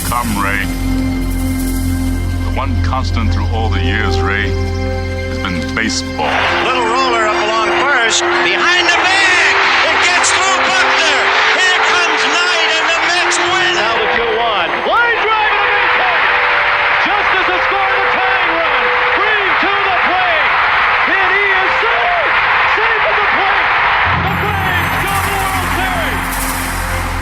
come, Ray. The one constant through all the years, Ray, has been baseball. Little roller up along first. Behind the bag. It gets through Buckner. Here comes Knight, and the Mets win. Now the 2-1. Line drive to Minnesota. Just as the score of the tying run. Green to the plate. And he is safe. Safe at the plate. The Braves go to the World Series.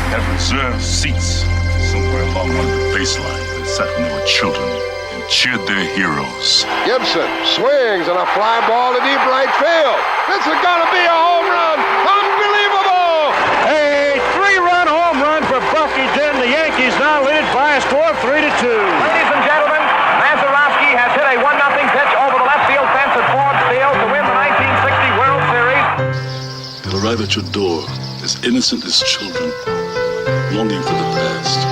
Had reserved seats somewhere along one of the baselines that sat when they were children and cheered their heroes. Gibson swings and a fly ball to deep right field. This is going to be a home run. Unbelievable! A 3-run home run for Bucky Dent. The Yankees now lead by a score of 3-2. Ladies and gentlemen, Mazeroski has hit a 1-0 pitch over the left field fence at Ford Field to win the 1960 World Series. They'll arrive at your door as innocent as children, longing for the past.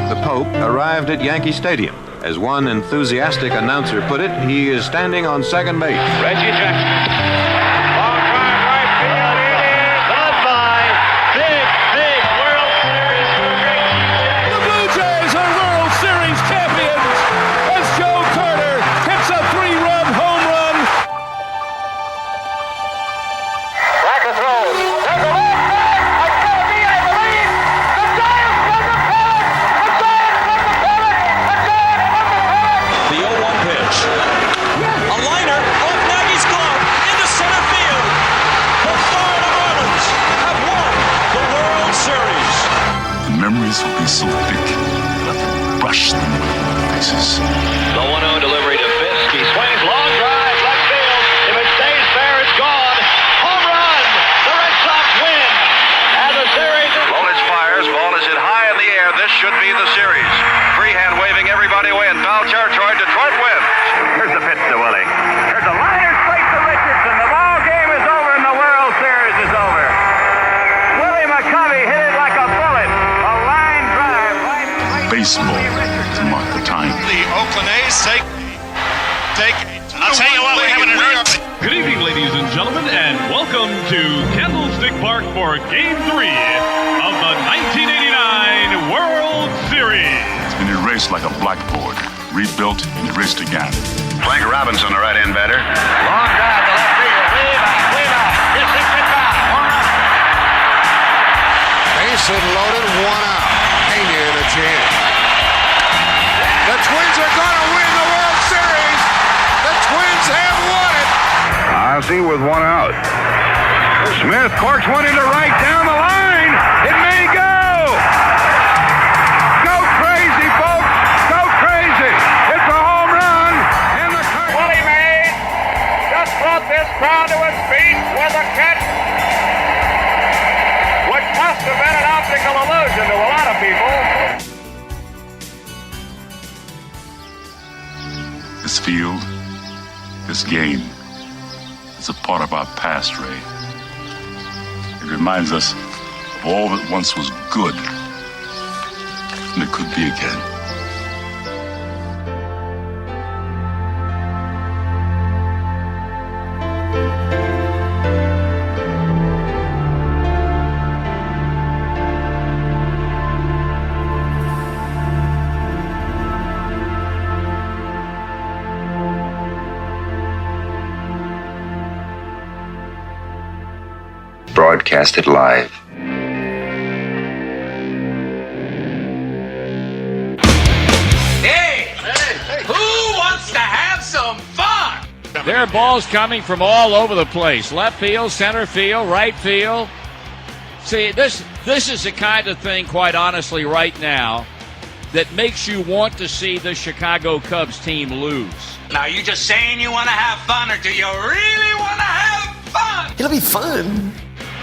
The Pope arrived at Yankee Stadium. As one enthusiastic announcer put it, he is standing on second base. Reggie Jackson. Long drive right field. It is goodbye. Big World Series victory. The Blue Jays are World Series champions as Joe Carter hits a 3-run home run. Brackett throws. There's a left back. It's going to be, I believe, the Giants from the pennant. The Giants from the pennant. The Giants from the pennant. The 0-1 pitch. A liner off Nagy's glove into center field. The Florida Marlins have won the World Series. The memories will be so thick, you'll have to brush them away from their faces. The 1-0 delivery to Fisk. He swings, long drive, left field. If it stays fair, it's gone. Home run. The Red Sox win. And the series is... Lolich fires. Ball is hit high in the air. This should be the series. Freehand waving everybody away in foul territory. Detroit wins. Here's the pitch to Willie. There's a liner straight to Richardson. The ball game is over and the World Series is over. Willie McCovey hit it like a bullet. A line drive right. Baseball to mark the time. The Oakland A's take. I'll tell you what, we're having an earth. Good evening, ladies and gentlemen, and welcome to Candlestick Park for Game 3 of the 1989 World Series. It's been erased like a blackboard, rebuilt and erased again. Frank Robinson, the right-hand batter. Long drive to left field. Way back. Yes, it's it back. Base hit loaded, 1 out. Pena in a jam. The Twins are going to win the World Series. The Twins have won it. Ozzie with 1 out. Smith corks one into right down the line. It may go. Go crazy, folks. Go crazy. It's a home run. And the Willie Mays just brought this crowd to its feet with a catch, which must have been an optical illusion to a lot of people. This field, this game, is a part of our past, Ray. It reminds us of all that once was good, and it could be again. Broadcasted live. Hey! Who wants to have some fun? There are balls coming from all over the place. Left field, center field, right field. See, this is the kind of thing, quite honestly, right now, that makes you want to see the Chicago Cubs team lose. Now, you just saying you want to have fun, or do you really want to have fun? It'll be fun.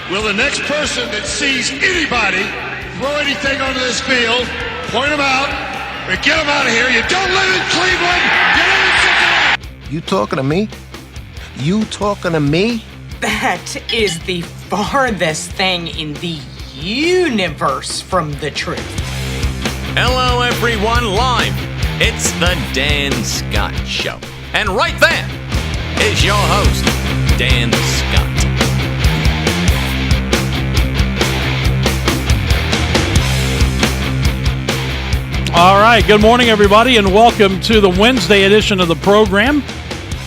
Will the next person that sees anybody throw anything onto this field, point them out, or get them out of here? You don't live in Cleveland. You live in Cincinnati. You talking to me? You talking to me? That is the farthest thing in the universe from the truth. Hello, everyone, live. It's the Dan Scott Show. And right there is your host, Dan Scott. All right, good morning, everybody, and welcome to the Wednesday edition of the program.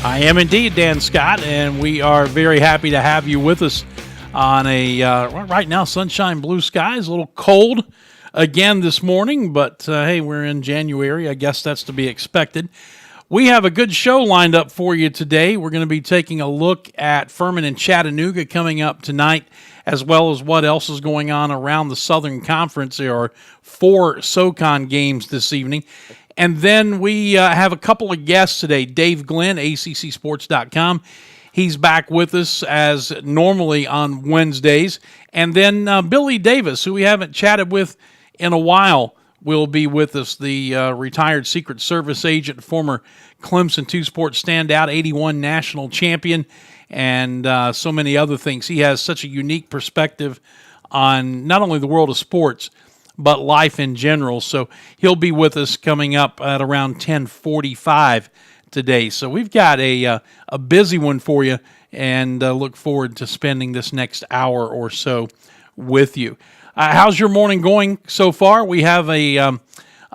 I am indeed Dan Scott, and we are very happy to have you with us on a, right now, sunshine, blue skies, a little cold again this morning, but hey, we're in January. I guess that's to be expected. We have a good show lined up for you today. We're going to be taking a look at Furman and Chattanooga coming up tonight, as well as what else is going on around the Southern Conference. There are 4 SoCon games this evening. And then we have a couple of guests today. Dave Glenn, ACCSports.com. He's back with us as normally on Wednesdays. And then Billy Davis, who we haven't chatted with in a while, will be with us, the retired Secret Service agent, former Clemson two-sport standout, 81 national champion, and so many other things. He has such a unique perspective on not only the world of sports, but life in general. So he'll be with us coming up at around 10:45 today. So we've got a busy one for you, and look forward to spending this next hour or so with you. How's your morning going so far? We have a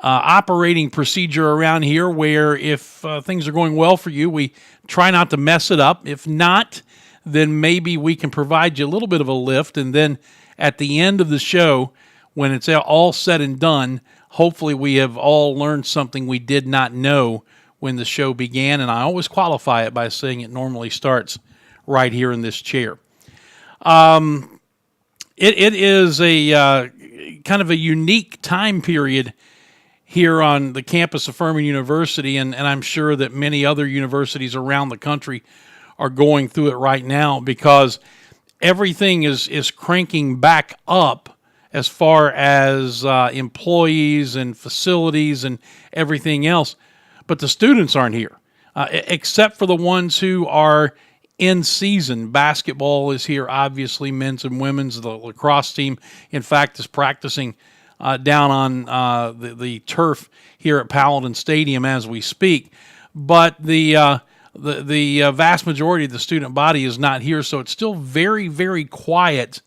operating procedure around here where if things are going well for you, we try not to mess it up. If not, then maybe we can provide you a little bit of a lift. And then at the end of the show, when it's all said and done, hopefully we have all learned something we did not know when the show began. And I always qualify it by saying it normally starts right here in this chair. It is a kind of a unique time period here on the campus of Furman University, and I'm sure that many other universities around the country are going through it right now because everything is cranking back up as far as employees and facilities and everything else, but the students aren't here, except for the ones who are in season. Basketball is here, obviously, men's and women's. The lacrosse team, in fact, is practicing down on the turf here at Paladin Stadium as we speak. But the vast majority of the student body is not here, so it's still very, very quiet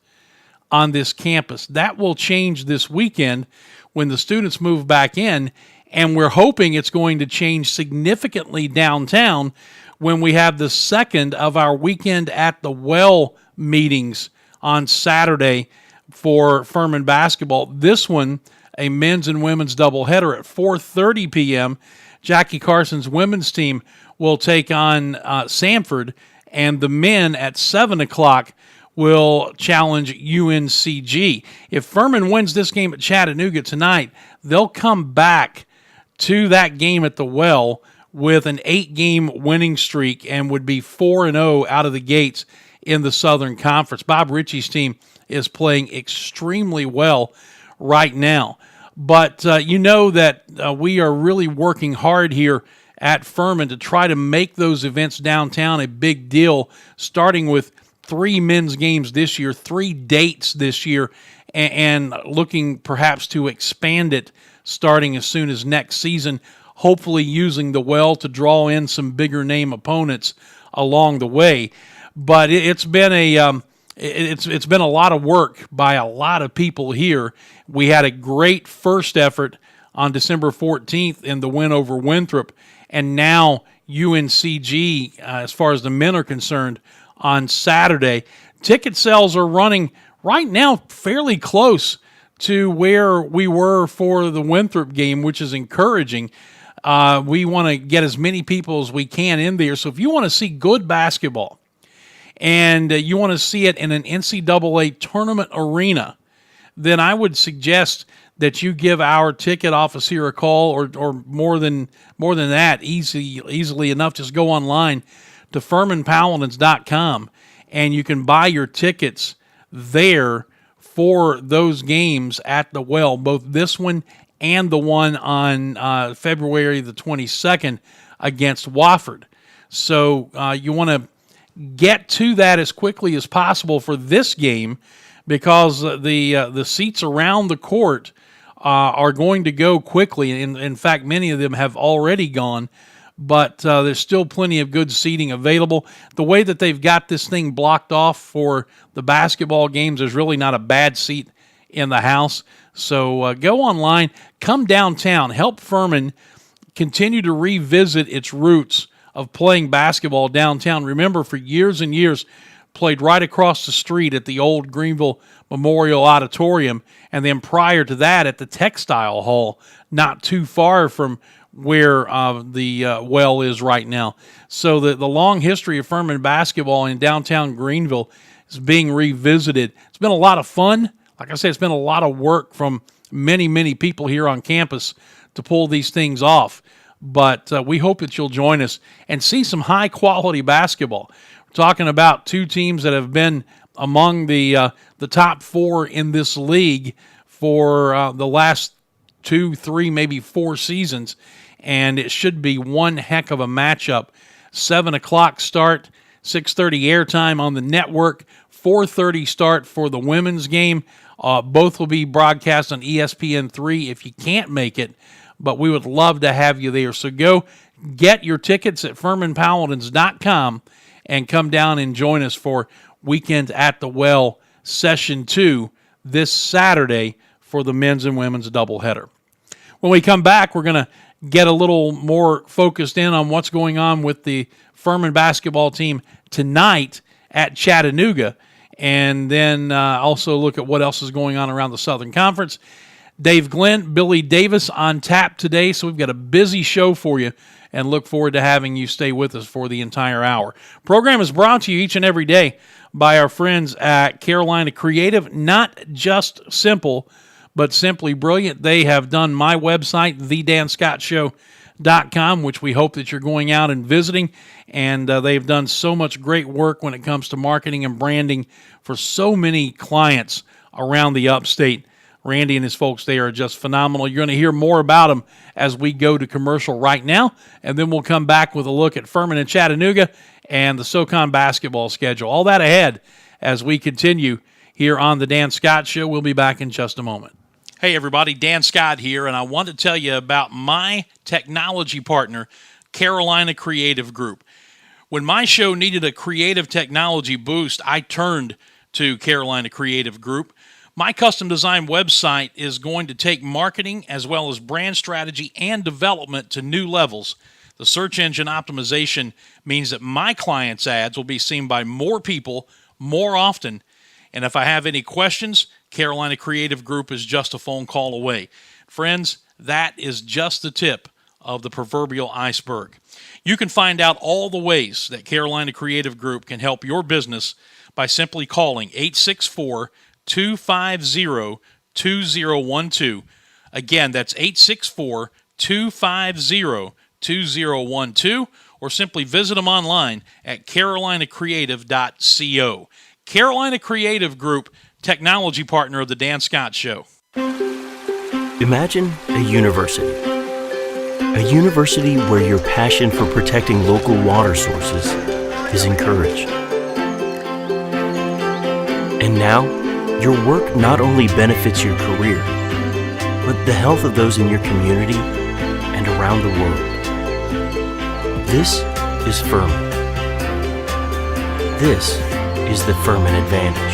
on this campus. That will change this weekend when the students move back in, and we're hoping it's going to change significantly downtown when we have the second of our Weekend at the Well meetings on Saturday for Furman basketball. This one, a men's and women's doubleheader at 4:30 p.m. Jackie Carson's women's team will take on Samford, and the men at 7 o'clock will challenge UNCG. If Furman wins this game at Chattanooga tonight, they'll come back to that game at the Well with an 8-game winning streak and would be 4-0 out of the gates in the Southern Conference. Bob Ritchie's team is playing extremely well right now. But you know that we are really working hard here at Furman to try to make those events downtown a big deal, starting with 3 men's games this year, 3 dates this year, and looking perhaps to expand it starting as soon as next season, hopefully using the Well to draw in some bigger name opponents along the way. But it's been it's been a lot of work by a lot of people here. We had a great first effort on December 14th in the win over Winthrop, and now UNCG, as far as the men are concerned, on Saturday. Ticket sales are running right now fairly close to where we were for the Winthrop game, which is encouraging. We want to get as many people as we can in there. So if you want to see good basketball and you want to see it in an NCAA tournament arena, then I would suggest that you give our ticket office here a call, or more than that, easily enough, just go online to FurmanPaladins.com, and you can buy your tickets there for those games at the Well, both this one and the one on February the 22nd against Wofford. So you want to get to that as quickly as possible for this game, because the seats around the court are going to go quickly. In fact, many of them have already gone, but there's still plenty of good seating available. The way that they've got this thing blocked off for the basketball games, there's really not a bad seat in the house. So go online, come downtown, help Furman continue to revisit its roots of playing basketball downtown. Remember, for years and years, played right across the street at the old Greenville Memorial Auditorium, and then prior to that at the Textile Hall, not too far from where the well is right now. So the long history of Furman basketball in downtown Greenville is being revisited. It's been a lot of fun. Like I said, it's been a lot of work from many, many people here on campus to pull these things off. But we hope that you'll join us and see some high-quality basketball. We're talking about two teams that have been among the top four in this league for the last 2, 3, maybe 4 seasons, and it should be one heck of a matchup. 7 o'clock start, 6:30 airtime on the network, 4:30 start for the women's game. Both will be broadcast on ESPN3 if you can't make it, but we would love to have you there. So go get your tickets at FurmanPaladins.com and come down and join us for Weekend at the Well Session 2 this Saturday for the men's and women's doubleheader. When we come back, we're going to get a little more focused in on what's going on with the Furman basketball team tonight at Chattanooga, and then also look at what else is going on around the Southern Conference. Dave Glenn, Billy Davis on tap today, so we've got a busy show for you and look forward to having you stay with us for the entire hour. Program is brought to you each and every day by our friends at Carolina Creative. Not just simple, but simply brilliant. They have done my website, thedanscottshow.com, which we hope that you're going out and visiting. And they've done so much great work when it comes to marketing and branding for so many clients around the upstate. Randy and his folks, they are just phenomenal. You're going to hear more about them as we go to commercial right now, and then we'll come back with a look at Furman and Chattanooga and the SoCon basketball schedule. All that ahead as we continue here on the Dan Scott Show. We'll be back in just a moment. Hey, everybody, Dan Scott here, and I want to tell you about my technology partner, Carolina Creative Group. When my show needed a creative technology boost, I turned to Carolina Creative Group. My custom design website is going to take marketing as well as brand strategy and development to new levels. The search engine optimization means that my clients' ads will be seen by more people more often. And if I have any questions, Carolina Creative Group is just a phone call away. Friends, that is just the tip of the proverbial iceberg. You can find out all the ways that Carolina Creative Group can help your business by simply calling 864-250-2012. Again, that's 864-250-2012, or simply visit them online at carolinacreative.co. Carolina Creative Group, technology partner of the Dan Scott Show. Imagine a university. A university where your passion for protecting local water sources is encouraged. And now, your work not only benefits your career, but the health of those in your community and around the world. This is Furman. This is the Furman Advantage.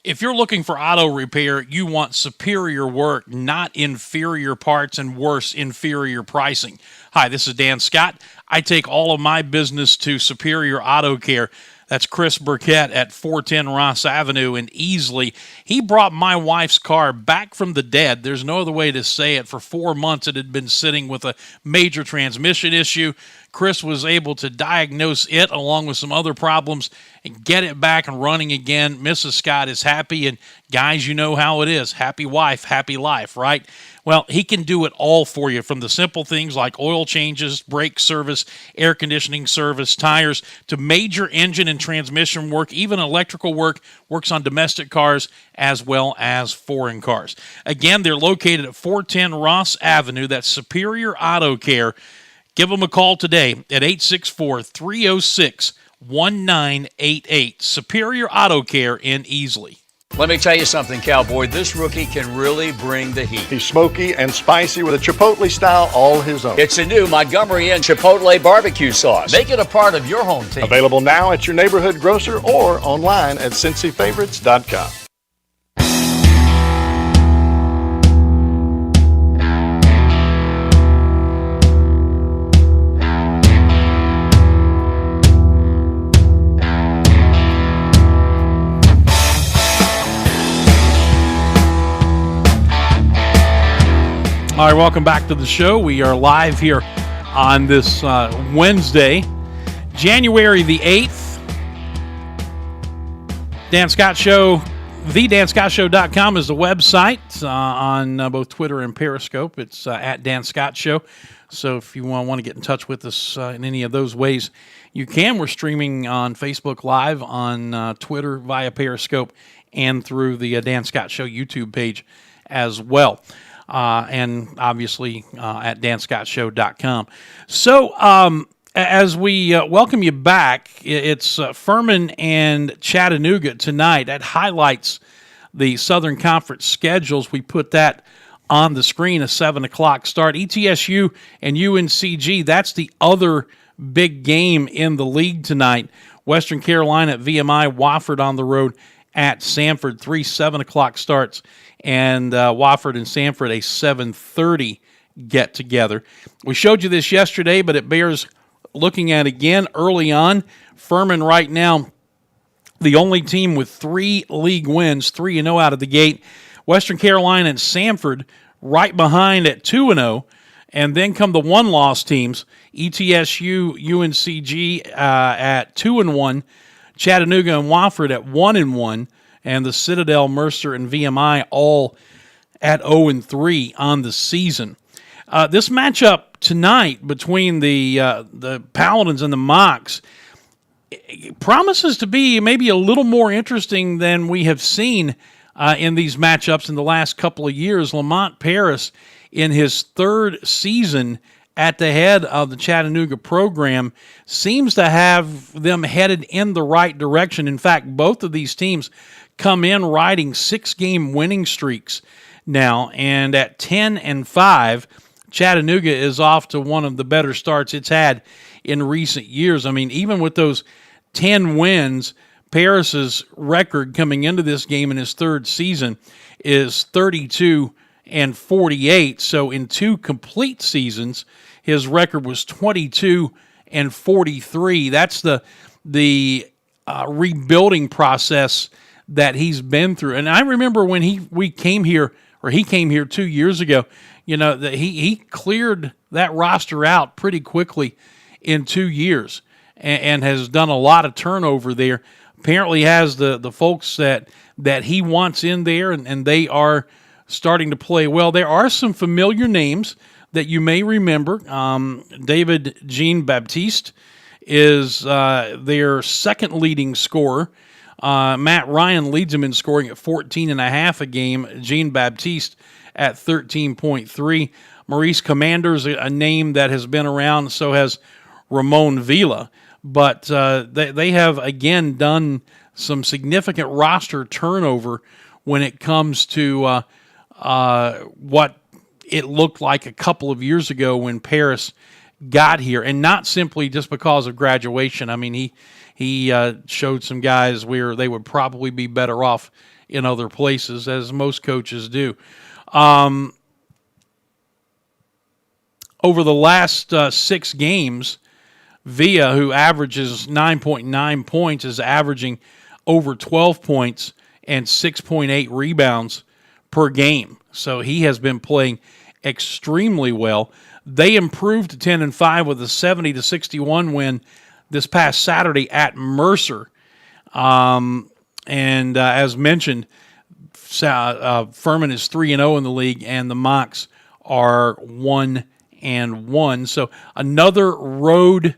If you're looking for auto repair, you want superior work, not inferior parts and worse, inferior pricing. Hi, this is Dan Scott. I take all of my business to Superior Auto Care. That's Chris Burkett at 410 Ross Avenue in Easley. He brought my wife's car back from the dead. There's no other way to say it. For 4 months, it had been sitting with a major transmission issue. Chris was able to diagnose it along with some other problems and get it back and running again. Mrs. Scott is happy, and guys, you know how it is. Happy wife, happy life, right? Well, he can do it all for you, from the simple things like oil changes, brake service, air conditioning service, tires, to major engine and transmission work, even electrical work. Works on domestic cars as well as foreign cars. Again, they're located at 410 Ross Avenue. That's Superior Auto Care. Give them a call today at 864-306-1988. Superior Auto Care in Easley. Let me tell you something, Cowboy. This rookie can really bring the heat. He's smoky and spicy with a Chipotle style all his own. It's a new Montgomery Inn Chipotle barbecue sauce. Make it a part of your home team. Available now at your neighborhood grocer or online at CincyFavorites.com. All right, welcome back to the show. We are live here on this Wednesday, January the 8th. Dan Scott Show, thedanscottshow.com is the website on both Twitter and Periscope. It's at Dan Scott Show. So if you want to get in touch with us in any of those ways, you can. We're streaming on Facebook Live, on Twitter via Periscope, and through the Dan Scott Show YouTube page as well. And obviously at danscottshow.com. So as we welcome you back, it's Furman and Chattanooga tonight. That highlights the Southern Conference schedules. We put that on the screen, a 7 o'clock start. ETSU and UNCG, that's the other big game in the league tonight. Western Carolina at VMI, Wofford on the road at Samford, 3 7 o'clock starts. And Wofford and Samford, a 7:30 get-together. We showed you this yesterday, but it bears looking at again early on. Furman right now, the only team with 3 league wins, 3-0 out of the gate. Western Carolina and Samford right behind at 2-0. And then come the one-loss teams, ETSU, UNCG at 2-1, Chattanooga and Wofford at 1-1. And the Citadel, Mercer, and VMI all at 0-3 on the season. This matchup tonight between the Paladins and the Mocs promises to be maybe a little more interesting than we have seen in these matchups in the last couple of years. Lamont Paris, in his 3rd season at the head of the Chattanooga program, seems to have them headed in the right direction. In fact, both of these teams come in riding 6-game winning streaks now, and at 10-5, Chattanooga is off to one of the better starts it's had in recent years. I mean, even with those 10 wins, Paris's record coming into this game in his 3rd season is 32-48. So in 2 complete seasons, his record was 22-43. That's the rebuilding process that he's been through. And I remember when he came here 2 years ago, you know, that he cleared that roster out pretty quickly in 2 years and has done a lot of turnover there. Apparently has the folks that he wants in there, and they are starting to play well. There are some familiar names that you may remember. David Jean-Baptiste is their second leading scorer. Matt Ryan leads him in scoring at 14.5 a game. Jean-Baptiste at 13.3. Maurice Commander's a name that has been around, so has Ramon Villa. But they have, again, done some significant roster turnover when it comes to what it looked like a couple of years ago when Paris got here. And not simply just because of graduation. I mean, he showed some guys where they would probably be better off in other places, as most coaches do. Over the last 6 games, Villa, who averages 9.9 points, is averaging over 12 points and 6.8 rebounds per game. So he has been playing extremely well. They improved to 10-5 with a 70-61 win this past Saturday at Mercer. And as mentioned, Furman is 3-0 in the league, and the Mocs are 1-1. So another road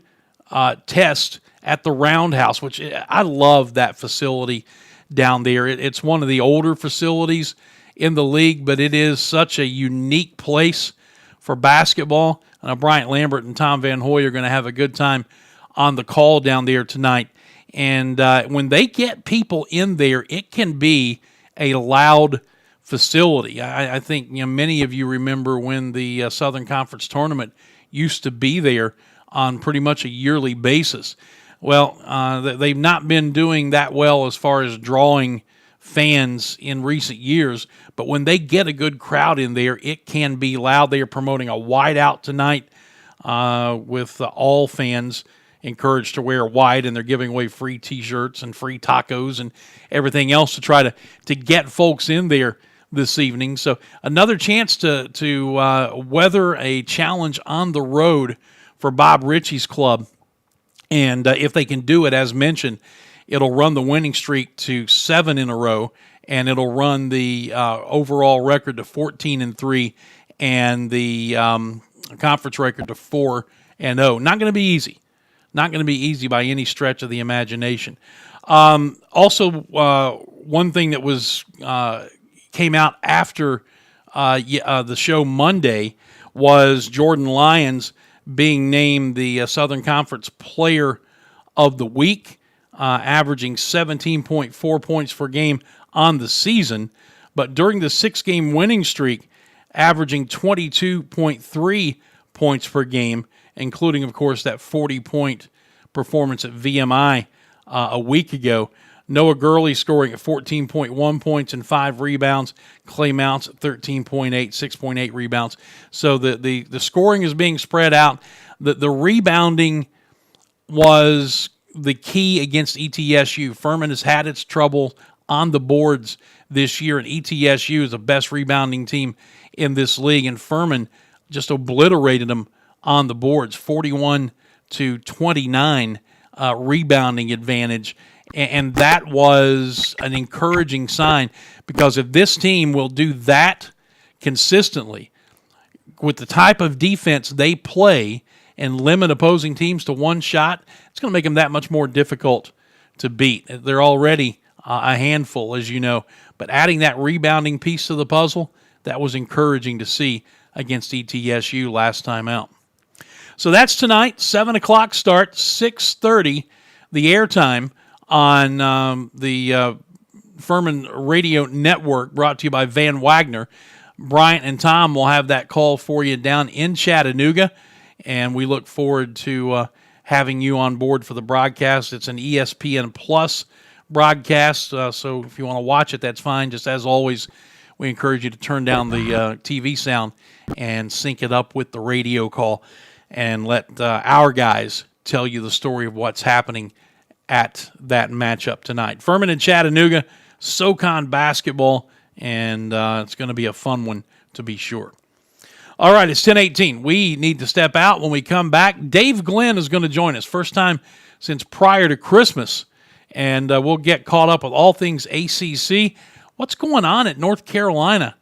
test at the Roundhouse, which I love that facility down there. It's one of the older facilities in the league, but it is such a unique place for basketball. Bryant Lambert and Tom Van Hoy are going to have a good time on the call down there tonight. And when they get people in there, it can be a loud facility. I think many of you remember when the Southern Conference tournament used to be there on pretty much a yearly basis. Well, they've not been doing that well as far as drawing fans in recent years, but when they get a good crowd in there, it can be loud. They are promoting a whiteout tonight with all fans encouraged to wear white, and they're giving away free T-shirts and free tacos and everything else to try to get folks in there this evening. So another chance to weather a challenge on the road for Bob Ritchie's club. And if they can do it, as mentioned, it'll run the winning streak to 7 in a row, and it'll run the overall record to 14-3 and the conference record to 4-0. Not going to be easy. Not going to be easy by any stretch of the imagination. Also, one thing that was came out after the show Monday was Jordan Lyons being named the Southern Conference Player of the Week, averaging 17.4 points per game on the season. But during the 6-game winning streak, averaging 22.3 points per game, including, of course, that 40-point performance at VMI a week ago. Noah Gurley scoring at 14.1 points and 5 rebounds. Clay Mounts at 13.8, 6.8 rebounds. So the scoring is being spread out. The rebounding was the key against ETSU. Furman has had its trouble on the boards this year, and ETSU is the best rebounding team in this league, and Furman just obliterated them on the boards, 41-29 rebounding advantage. And that was an encouraging sign, because if this team will do that consistently with the type of defense they play and limit opposing teams to one shot, it's going to make them that much more difficult to beat. They're already a handful, as you know, but adding that rebounding piece to the puzzle, that was encouraging to see against ETSU last time out. So that's tonight, 7 o'clock start, 6:30 the airtime on the Furman Radio Network, brought to you by Van Wagner. Bryant and Tom will have that call for you down in Chattanooga, and we look forward to having you on board for the broadcast. It's an ESPN Plus broadcast, so if you want to watch it, that's fine. Just as always, we encourage you to turn down the TV sound and sync it up with the radio call and let our guys tell you the story of what's happening at that matchup tonight. Furman and Chattanooga, SoCon basketball, and it's going to be a fun one to be sure. All right, it's 10:18. We need to step out. When we come back, Dave Glenn is going to join us. First time since prior to Christmas, and we'll get caught up with all things ACC. What's going on at North Carolina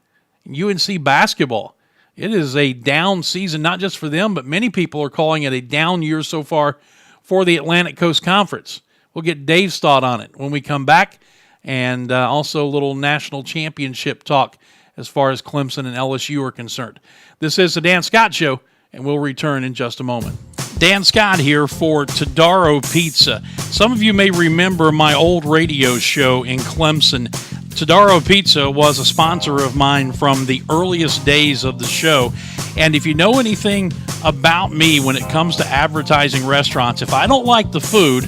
UNC basketball? It is a down season, not just for them, but many people are calling it a down year so far for the Atlantic Coast Conference. We'll get Dave's thought on it when we come back, and also a little national championship talk as far as Clemson and LSU are concerned. This is the Dan Scott Show, and we'll return in just a moment. Dan Scott here for Todaro Pizza. Some of you may remember my old radio show in Clemson. Todaro Pizza was a sponsor of mine from the earliest days of the show. And if you know anything about me when it comes to advertising restaurants, if I don't like the food,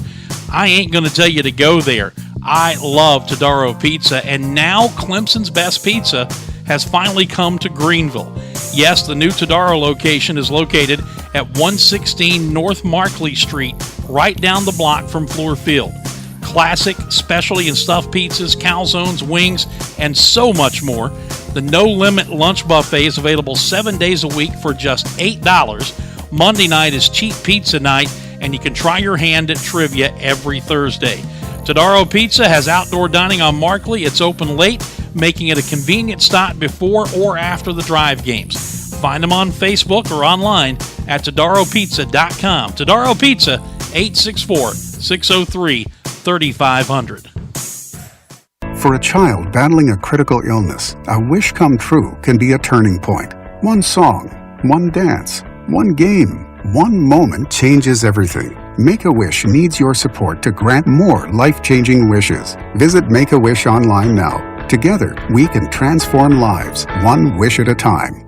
I ain't going to tell you to go there. I love Todaro Pizza, and now Clemson's Best Pizza has finally come to Greenville. Yes, the new Todaro location is located at 116 North Markley Street, right down the block from Fluor Field. Classic, specialty and stuffed pizzas, calzones, wings, and so much more. The No Limit Lunch Buffet is available 7 days a week for just $8. Monday night is cheap pizza night, and you can try your hand at trivia every Thursday. Todaro Pizza has outdoor dining on Markley. It's open late, making it a convenient stop before or after the drive games. Find them on Facebook or online at TodaroPizza.com. Todaro Pizza, 864-603-3500. For a child battling a critical illness, a wish come true can be a turning point. One song, one dance, one game, one moment changes everything. Make-A-Wish needs your support to grant more life-changing wishes. Visit Make-A-Wish online now. Together, we can transform lives, one wish at a time.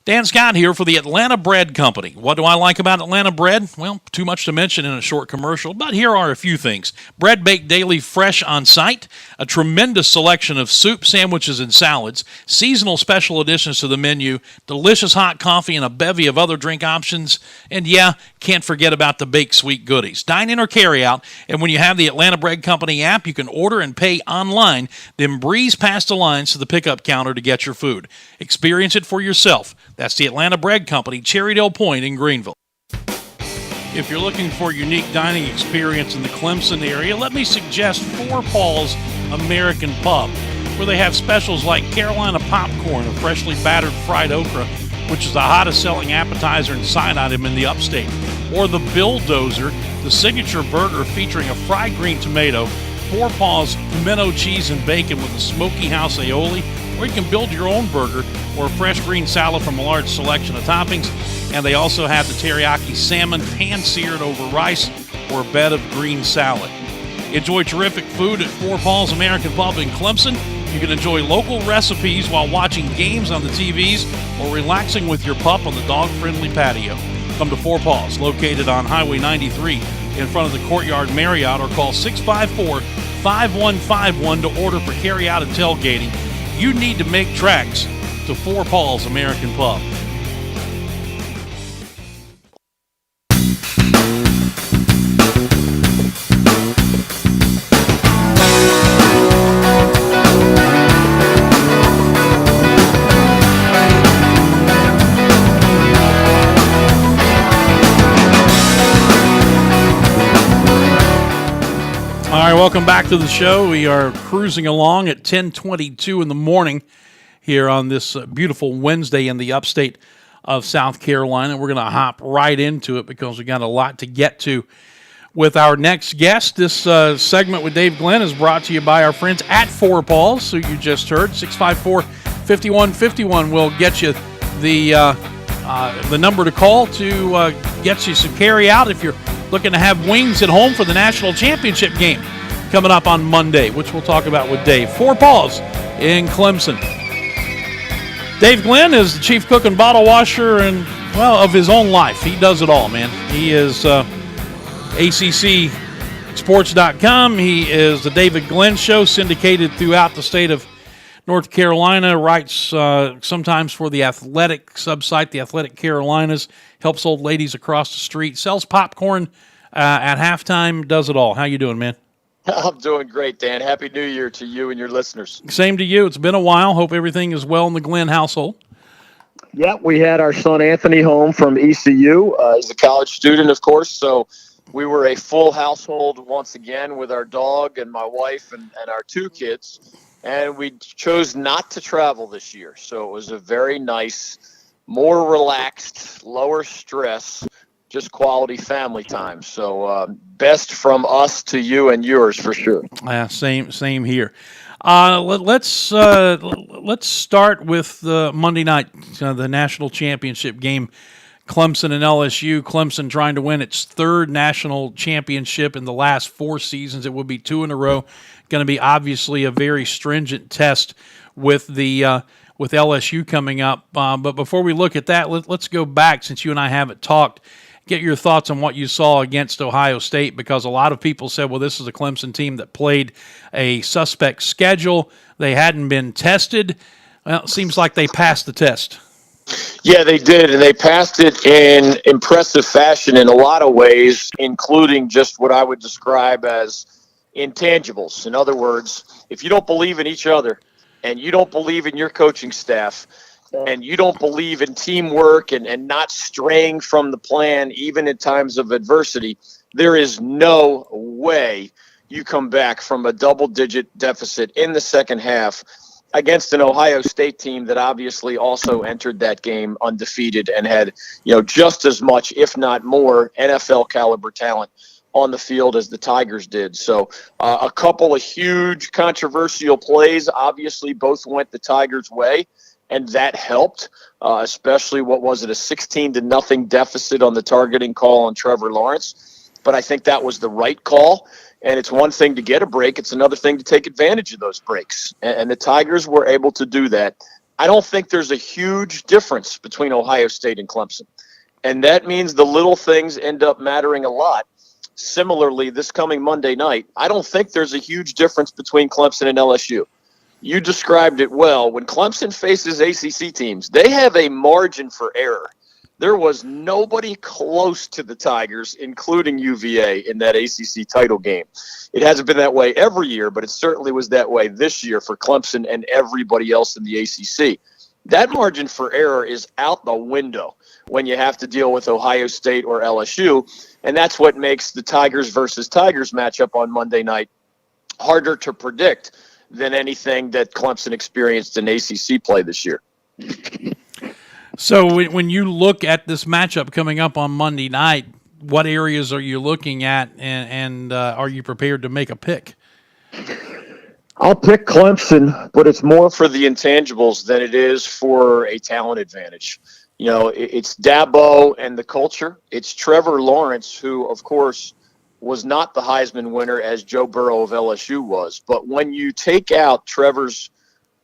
Dan Scott here for the Atlanta Bread Company. What do I like about Atlanta Bread? Well, too much to mention in a short commercial, but here are a few things. Bread baked daily fresh on site, a tremendous selection of soup, sandwiches, and salads, seasonal special additions to the menu, delicious hot coffee, and a bevy of other drink options. And yeah, can't forget about the baked sweet goodies. Dine in or carry out, and when you have the Atlanta Bread Company app, you can order and pay online, then breeze past the lines to the pickup counter to get your food. Experience it for yourself. That's the Atlanta Bread Company, Cherrydale Point in Greenville. If you're looking for a unique dining experience in the Clemson area, let me suggest Four Paws American Pub, where they have specials like Carolina popcorn, a freshly battered fried okra, which is the hottest selling appetizer and side item in the upstate, or the Bulldozer, the signature burger featuring a fried green tomato, Four Paws pimento cheese and bacon with a smoky house aioli, or you can build your own burger or a fresh green salad from a large selection of toppings. And they also have the teriyaki salmon pan-seared over rice or a bed of green salad. Enjoy terrific food at Four Paws American Pub in Clemson. You can enjoy local recipes while watching games on the TVs or relaxing with your pup on the dog-friendly patio. Come to Four Paws, located on Highway 93 in front of the Courtyard Marriott, or call 654-5151 to order for carry-out and tailgating. You need to make tracks to Four Paws American Pub. All right, welcome back to the show. We are cruising along at 10:22 in the morning here on this beautiful Wednesday in the upstate of South Carolina. We're going to hop right into it because we got a lot to get to with our next guest. This segment with Dave Glenn is brought to you by our friends at Four Paws, who you just heard. 654-5151 will get you the number to call to get you some carry out if you're looking to have wings at home for the national championship game coming up on Monday, which we'll talk about with Dave. Four Paws in Clemson. Dave Glenn is the chief cook and bottle washer and, well, of his own life. He does it all, man. He is ACCSports.com. He is the David Glenn Show, syndicated throughout the state of North Carolina, writes sometimes for the athletic subsite, the Athletic Carolinas, helps old ladies across the street, sells popcorn at halftime, does it all. How you doing, man? I'm doing great, Dan. Happy New Year to you and your listeners. Same to you. It's been a while. Hope everything is well in the Glenn household. Yeah, we had our son Anthony home from ECU. He's a college student, of course, so we were a full household once again with our dog and my wife and our two kids. And we chose not to travel this year. So it was a very nice, more relaxed, lower stress, just quality family time. So best from us to you and yours for sure. Same here. Let's start with Monday night, the national championship game. Clemson and LSU. Clemson trying to win its third national championship in the last 4 seasons. It would be 2 in a row. Going to be obviously a very stringent test with the with LSU coming up. But before we look at that, let's go back, since you and I haven't talked. Get your thoughts on what you saw against Ohio State, because a lot of people said, well, this is a Clemson team that played a suspect schedule. They hadn't been tested. Well, it seems like they passed the test. Yeah, they did, and they passed it in impressive fashion in a lot of ways, including just what I would describe as intangibles. In other words, if you don't believe in each other and you don't believe in your coaching staff and you don't believe in teamwork and not straying from the plan even in times of adversity, there is no way you come back from a double-digit deficit in the second half against an Ohio State team that obviously also entered that game undefeated and had, just as much, if not more, NFL caliber talent on the field as the Tigers did. So a couple of huge controversial plays, obviously both went the Tigers' way, and that helped, especially a 16-0 deficit on the targeting call on Trevor Lawrence. But I think that was the right call. And it's one thing to get a break. It's another thing to take advantage of those breaks. And the Tigers were able to do that. I don't think there's a huge difference between Ohio State and Clemson. And that means the little things end up mattering a lot. Similarly, this coming Monday night, I don't think there's a huge difference between Clemson and LSU. You described it well. When Clemson faces ACC teams, they have a margin for error. There was nobody close to the Tigers, including UVA, in that ACC title game. It hasn't been that way every year, but it certainly was that way this year for Clemson and everybody else in the ACC. That margin for error is out the window when you have to deal with Ohio State or LSU, and that's what makes the Tigers versus Tigers matchup on Monday night harder to predict than anything that Clemson experienced in ACC play this year. So when you look at this matchup coming up on Monday night, what areas are you looking at, and are you prepared to make a pick? I'll pick Clemson, but it's more for the intangibles than it is for a talent advantage. You know, it's Dabo and the culture. It's Trevor Lawrence, who, of course, was not the Heisman winner as Joe Burrow of LSU was. But when you take out Trevor's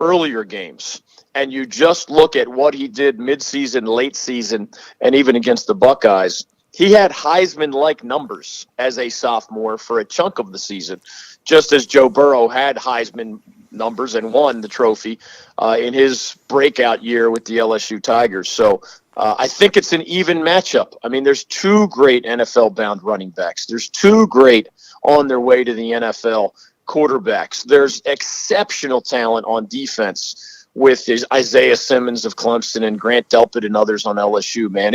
earlier games and you just look at what he did midseason, late season, and even against the Buckeyes, he had Heisman-like numbers as a sophomore for a chunk of the season, just as Joe Burrow had Heisman numbers and won the trophy in his breakout year with the LSU Tigers. So I think it's an even matchup. I mean, there's two great NFL-bound running backs. There's two great on their way to the NFL quarterbacks. There's exceptional talent on defense with Isaiah Simmons of Clemson and Grant Delpit and others on LSU, man.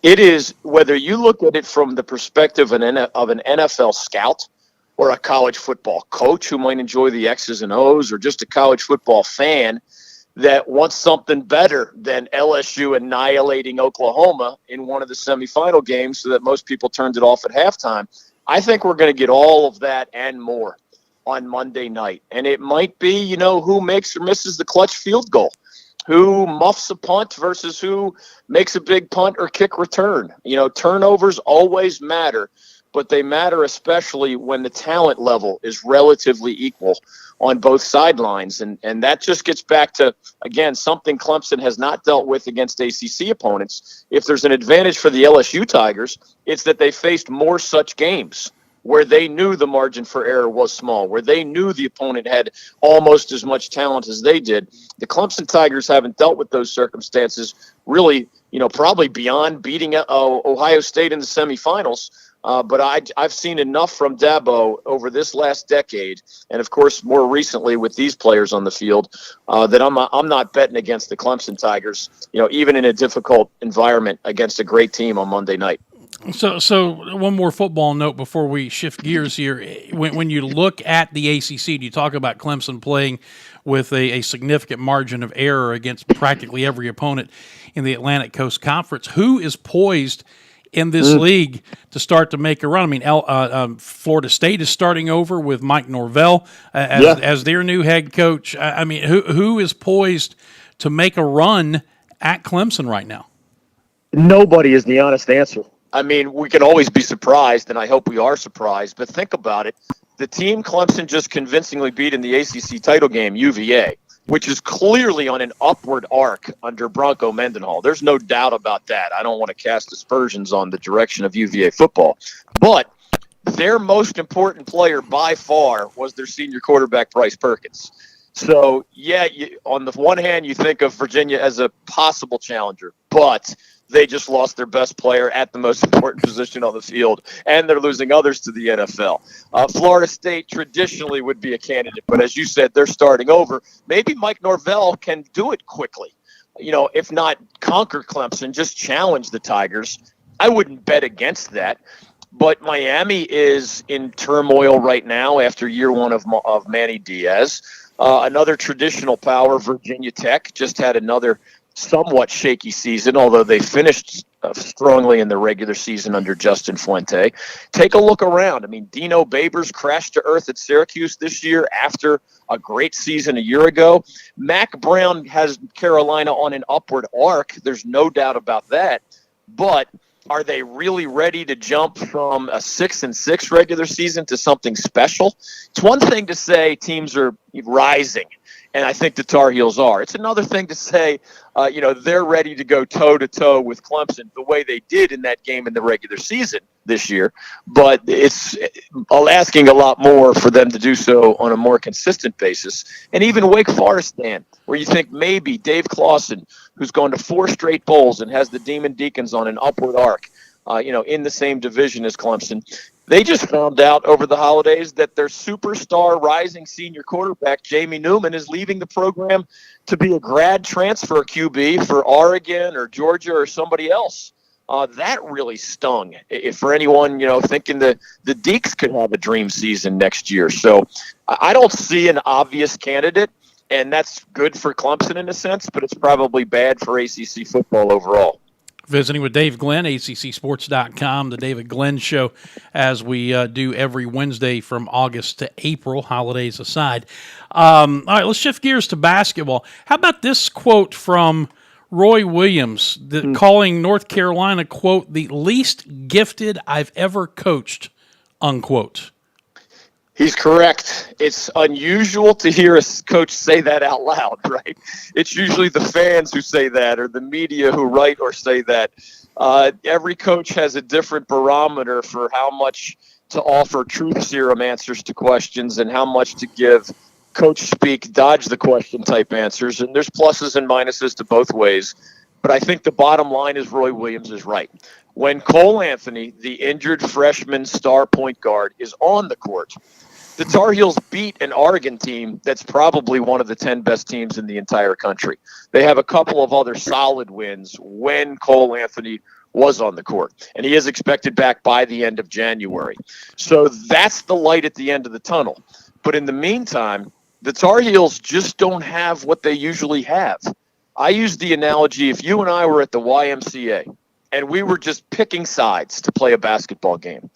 It is, whether you look at it from the perspective of an NFL scout or a college football coach who might enjoy the X's and O's, or just a college football fan that wants something better than LSU annihilating Oklahoma in one of the semifinal games so that most people turned it off at halftime. I think we're going to get all of that and more on Monday night. And it might be, you know, who makes or misses the clutch field goal, who muffs a punt versus who makes a big punt or kick return. You know, turnovers always matter, but they matter especially when the talent level is relatively equal on both sidelines. And that just gets back to, again, something Clemson has not dealt with against ACC opponents. If there's an advantage for the LSU Tigers, it's that they faced more such games where they knew the margin for error was small, where they knew the opponent had almost as much talent as they did. The Clemson Tigers haven't dealt with those circumstances really, you know, probably beyond beating Ohio State in the semifinals. But I've seen enough from Dabo over this last decade, and of course more recently with these players on the field, that I'm not betting against the Clemson Tigers, you know, even in a difficult environment against a great team on Monday night. So one more football note before we shift gears here. When you look at the ACC, you talk about Clemson playing with a significant margin of error against practically every opponent in the Atlantic Coast Conference. Who is poised in this league to start to make a run? I mean, Florida State is starting over with Mike Norvell as their new head coach. I mean, who is poised to make a run at Clemson right now? Nobody is the honest answer. I mean, we can always be surprised, and I hope we are surprised, but think about it. The team Clemson just convincingly beat in the ACC title game, UVA, which is clearly on an upward arc under Bronco Mendenhall. There's no doubt about that. I don't want to cast aspersions on the direction of UVA football. But their most important player by far was their senior quarterback, Bryce Perkins. So, yeah, on the one hand, you think of Virginia as a possible challenger, but they just lost their best player at the most important position on the field, and they're losing others to the NFL. Florida State traditionally would be a candidate, but as you said, they're starting over. Maybe Mike Norvell can do it quickly. You know, if not conquer Clemson, just challenge the Tigers. I wouldn't bet against that. But Miami is in turmoil right now after year one of Manny Diaz. Another traditional power, Virginia Tech, just had another somewhat shaky season, although they finished strongly in the regular season under Justin Fuente. Take a look around. I mean, Dino Babers crashed to earth at Syracuse this year after a great season a year ago. Mac Brown has Carolina on an upward arc. There's no doubt about that. But Are they really ready to jump from a 6-6 regular season to something special? It's one thing to say teams are rising, and I think the Tar Heels are. It's another thing to say, they're ready to go toe-to-toe with Clemson the way they did in that game in the regular season this year. But it's asking a lot more for them to do so on a more consistent basis. And even Wake Forest, Dan, where you think maybe Dave Clawson, who's gone to 4 straight bowls and has the Demon Deacons on an upward arc, in the same division as Clemson. They just found out over the holidays that their superstar rising senior quarterback, Jamie Newman, is leaving the program to be a grad transfer QB for Oregon or Georgia or somebody else. That really stung if for anyone, thinking the Deeks could have a dream season next year. So I don't see an obvious candidate, and that's good for Clemson in a sense, but it's probably bad for ACC football overall. Visiting with Dave Glenn, ACCSports.com, the David Glenn Show, as we do every Wednesday from August to April, holidays aside. All right, let's shift gears to basketball. How about this quote from Roy Williams, calling North Carolina, quote, the least gifted I've ever coached, unquote? He's correct. It's unusual to hear a coach say that out loud, right? It's usually the fans who say that or the media who write or say that. Every coach has a different barometer for how much to offer truth serum answers to questions and how much to give coach speak, dodge the question type answers. And there's pluses and minuses to both ways. But I think the bottom line is Roy Williams is right. When Cole Anthony, the injured freshman star point guard, is on the court, the Tar Heels beat an Oregon team that's probably one of the 10 best teams in the entire country. They have a couple of other solid wins when Cole Anthony was on the court, and he is expected back by the end of January. So that's the light at the end of the tunnel. But in the meantime, the Tar Heels just don't have what they usually have. I use the analogy, if you and I were at the YMCA and we were just picking sides to play a basketball game,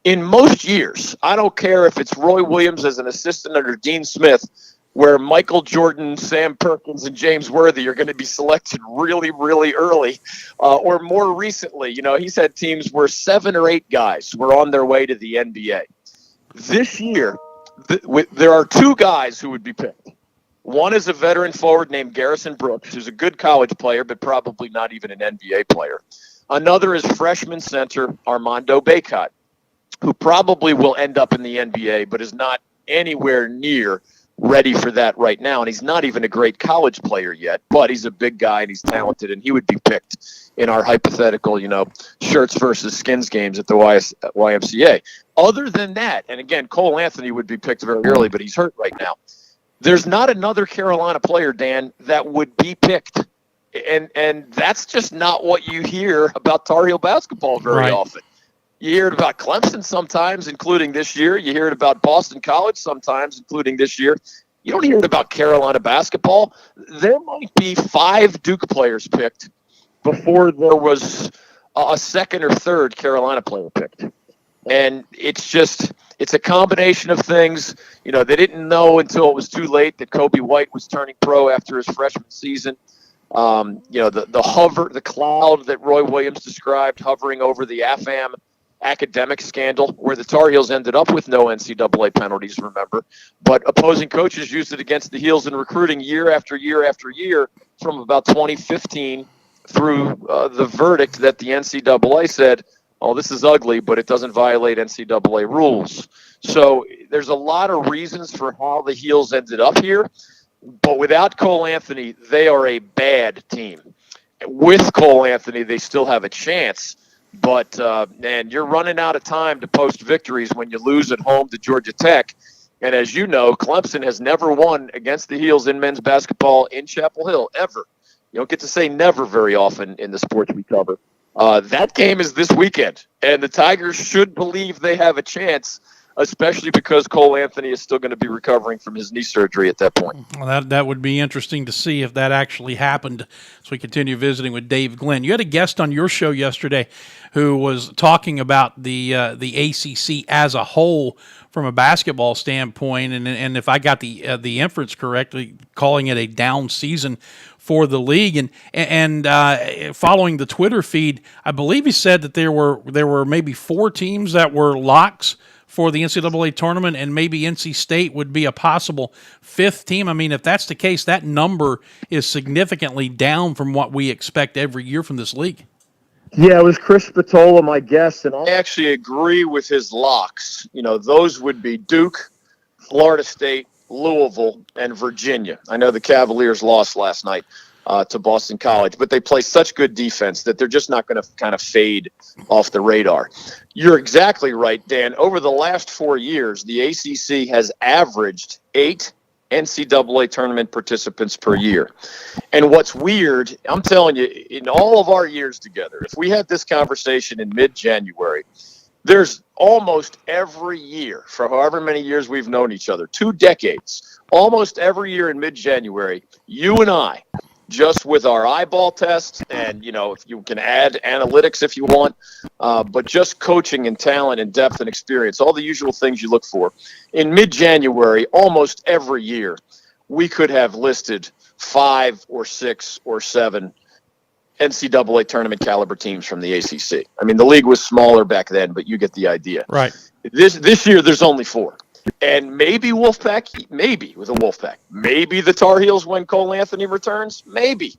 in most years, I don't care if it's Roy Williams as an assistant under Dean Smith, where Michael Jordan, Sam Perkins, and James Worthy are going to be selected really, really early, or more recently, he's had teams where 7 or 8 guys were on their way to the NBA. This year, there are 2 guys who would be picked. One is a veteran forward named Garrison Brooks, who's a good college player, but probably not even an NBA player. Another is freshman center Armando Bacot, who probably will end up in the NBA, but is not anywhere near ready for that right now. And he's not even a great college player yet, but he's a big guy and he's talented, and he would be picked in our hypothetical, shirts versus skins games at the YMCA. Other than that, and again, Cole Anthony would be picked very early, but he's hurt right now. There's not another Carolina player, Dan, that would be picked. And that's just not what you hear about Tar Heel basketball very often. You hear it about Clemson sometimes, including this year. You hear it about Boston College sometimes, including this year. You don't hear it about Carolina basketball. There might be 5 Duke players picked before there was a second or third Carolina player picked. And it's a combination of things. They didn't know until it was too late that Kobe White was turning pro after his freshman season. The cloud that Roy Williams described hovering over the AFAM academic scandal, where the Tar Heels ended up with no NCAA penalties, remember, but opposing coaches used it against the Heels in recruiting year after year after year from about 2015 through the verdict that the NCAA said, oh, this is ugly, but it doesn't violate NCAA rules. So there's a lot of reasons for how the Heels ended up here, but without Cole Anthony, they are a bad team. With Cole Anthony, they still have a chance. But, man, you're running out of time to post victories when you lose at home to Georgia Tech. And as you know, Clemson has never won against the Heels in men's basketball in Chapel Hill, ever. You don't get to say never very often in the sports we cover. That game is this weekend, and the Tigers should believe they have a chance especially because Cole Anthony is still going to be recovering from his knee surgery at that point. Well, that would be interesting to see if that actually happened. So we continue visiting with Dave Glenn. You had a guest on your show yesterday who was talking about the ACC as a whole from a basketball standpoint, and if I got the inference correctly, calling it a down season for the league, and following the Twitter feed, I believe he said that there were maybe 4 teams that were locks for the NCAA tournament, and maybe NC State would be a possible 5th team. I mean, if that's the case, that number is significantly down from what we expect every year from this league. Yeah, it was Chris Spatola, my guest, and I actually agree with his locks. You know, those would be Duke, Florida State, Louisville, and Virginia. I know the Cavaliers lost last night to Boston College, but they play such good defense that they're just not going to kind of fade off the radar. You're exactly right, Dan. Over the last 4 years, the ACC has averaged 8 NCAA tournament participants per year. And what's weird, I'm telling you, in all of our years together, if we had this conversation in mid-January, there's almost every year, for however many years we've known each other, 2 decades, almost every year in mid-January, you and I, just with our eyeball test, and, you know, if you can add analytics if you want, but just coaching and talent and depth and experience, all the usual things you look for. In mid-January, almost every year, we could have listed 5 or 6 or 7 NCAA tournament caliber teams from the ACC. I mean, the league was smaller back then, but you get the idea. Right. This year, there's only 4. And maybe Wolfpack, maybe with a Wolfpack. Maybe the Tar Heels when Cole Anthony returns. Maybe.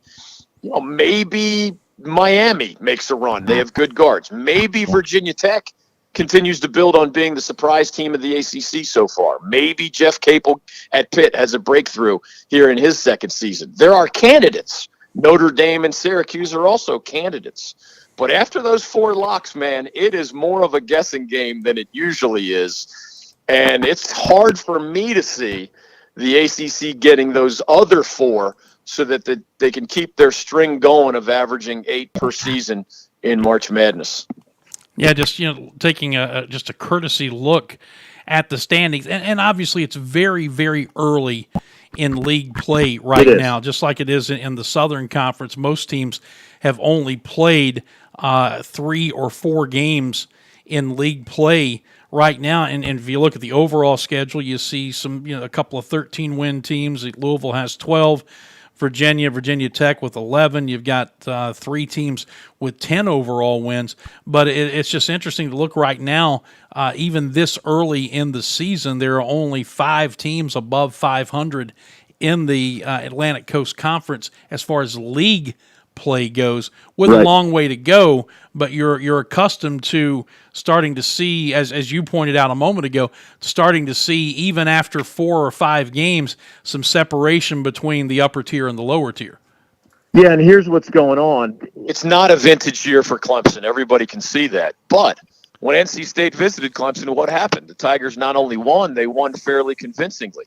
You know, maybe Miami makes a run. They have good guards. Maybe Virginia Tech continues to build on being the surprise team of the ACC so far. Maybe Jeff Capel at Pitt has a breakthrough here in his second season. There are candidates. Notre Dame and Syracuse are also candidates. But after those 4 locks, man, it is more of a guessing game than it usually is. And it's hard for me to see the ACC getting those other 4 so that they can keep their string going of averaging 8 per season in March Madness. Yeah, just taking just a courtesy look at the standings, and obviously it's very, very early in league play right now, just like it is in the Southern Conference. Most teams have only played 3 or 4 games in league play right now, and if you look at the overall schedule, you see a couple of 13-win teams. Louisville has 12. Virginia Tech with 11. You've got 3 teams with 10 overall wins. But it's just interesting to look right now. Even this early in the season, there are only 5 teams above 500 in the Atlantic Coast Conference as far as league play goes, with a long way to go. But you're accustomed to starting to see, as you pointed out a moment ago, starting to see even after 4 or 5 games some separation between the upper tier and the lower tier. Yeah, and here's what's going on. It's not a vintage year for Clemson. Everybody can see that. But when NC State visited Clemson, what happened? The Tigers not only won, they won fairly convincingly.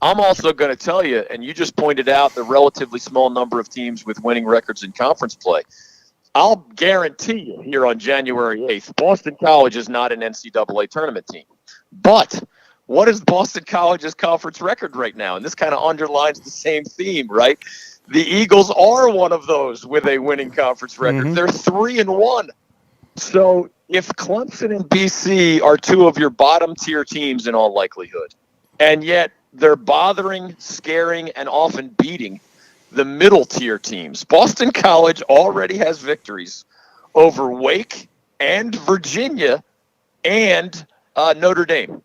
I'm also going to tell you, and you just pointed out the relatively small number of teams with winning records in conference play. I'll guarantee you here on January 8th, Boston College is not an NCAA tournament team. But what is Boston College's conference record right now? And this kind of underlines the same theme, right? The Eagles are one of those with a winning conference record. They're 3-1. So if Clemson and BC are 2 of your bottom tier teams in all likelihood, and yet they're bothering, scaring, and often beating the middle tier teams. Boston College already has victories over Wake and Virginia and Notre Dame.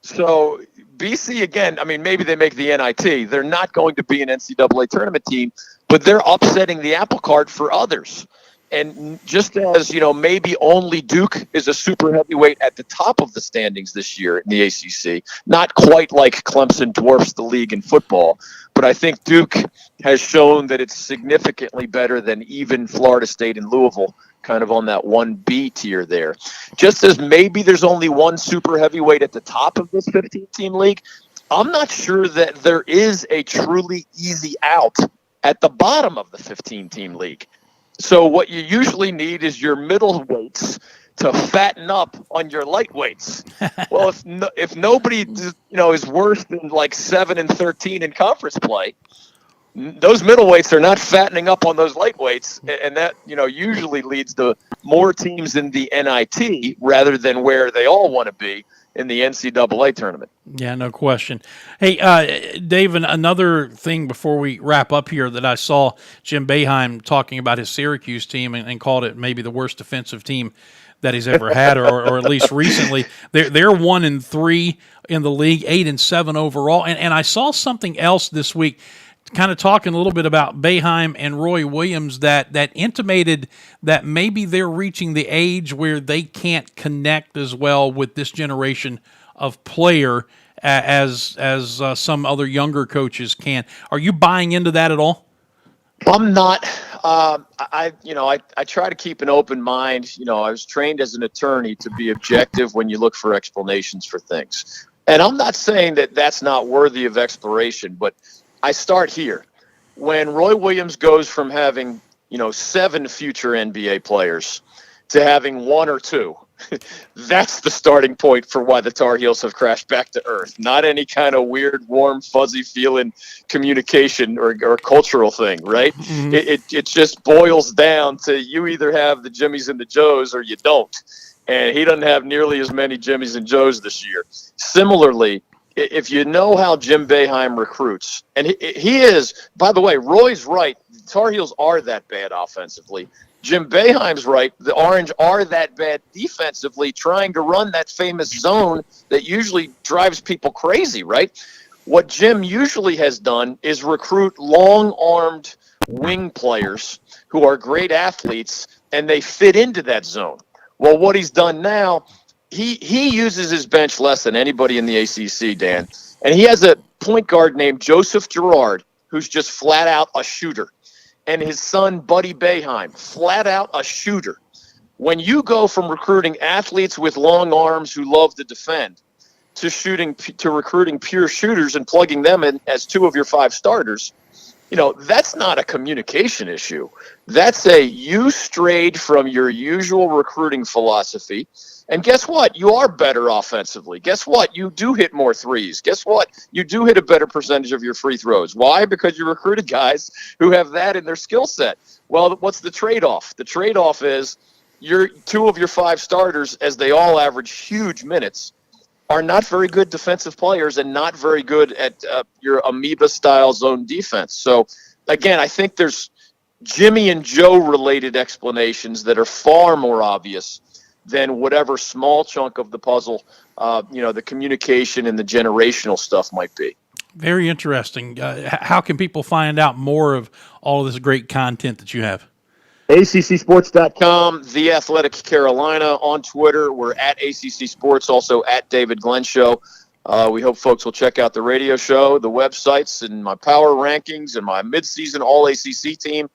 So BC, again, I mean, maybe they make the NIT. They're not going to be an NCAA tournament team, but they're upsetting the apple cart for others. And just as, maybe only Duke is a super heavyweight at the top of the standings this year in the ACC, not quite like Clemson dwarfs the league in football, but I think Duke has shown that it's significantly better than even Florida State and Louisville, kind of on that 1B tier there. Just as maybe there's only one super heavyweight at the top of this 15-team league, I'm not sure that there is a truly easy out at the bottom of the 15-team league. So what you usually need is your middle weights to fatten up on your lightweights. Well, if nobody is worse than like 7-13 in conference play, those middleweights are not fattening up on those lightweights, and that usually leads to more teams in the NIT rather than where they all want to be in the NCAA tournament. Yeah, no question. Hey, Dave, another thing before we wrap up here that I saw Jim Boeheim talking about his Syracuse team and called it maybe the worst defensive team that he's ever had, or at least recently. They're 1-3 in the league, 8-7 overall. And I saw something else this week, kind of talking a little bit about Boeheim and Roy Williams that intimated that maybe they're reaching the age where they can't connect as well with this generation of player as some other younger coaches can. Are you buying into that at all? I'm not. I try to keep an open mind. I was trained as an attorney to be objective when you look for explanations for things. And I'm not saying that that's not worthy of exploration, but I start here. When Roy Williams goes from having, 7 future NBA players to having 1 or 2, that's the starting point for why the Tar Heels have crashed back to earth. Not any kind of weird, warm, fuzzy feeling communication or cultural thing, right? Mm-hmm. It just boils down to you either have the Jimmies and the Joes or you don't. And he doesn't have nearly as many Jimmies and Joes this year. Similarly, if you know how Jim Boeheim recruits, and he is, by the way, Roy's right, the Tar Heels are that bad offensively. Jim Boeheim's right, the Orange are that bad defensively, trying to run that famous zone that usually drives people crazy, right? What Jim usually has done is recruit long-armed wing players who are great athletes, and they fit into that zone. Well, what he's done now, he uses his bench less than anybody in the ACC, Dan. And he has a point guard named Joseph Girard, who's just flat out a shooter. And his son, Buddy Boeheim, flat out a shooter. When you go from recruiting athletes with long arms who love to defend to recruiting pure shooters and plugging them in as 2 of your 5 starters, that's not a communication issue. That's you strayed from your usual recruiting philosophy. And guess what? You are better offensively. Guess what? You do hit more threes. Guess what? You do hit a better percentage of your free throws. Why? Because you recruited guys who have that in their skill set. Well, what's the trade-off? The trade-off is your 2 of your 5 starters, as they all average huge minutes, are not very good defensive players and not very good at your amoeba-style zone defense. So, again, I think there's Jimmy and Joe related explanations that are far more obvious than whatever small chunk of the puzzle, the communication and the generational stuff might be. Very interesting. How can people find out more of all of this great content that you have? ACCSports.com, The Athletic Carolina on Twitter. We're at ACC Sports, also at David Glenn Show. We hope folks will check out the radio show, the websites, and my power rankings and my midseason All-ACC team.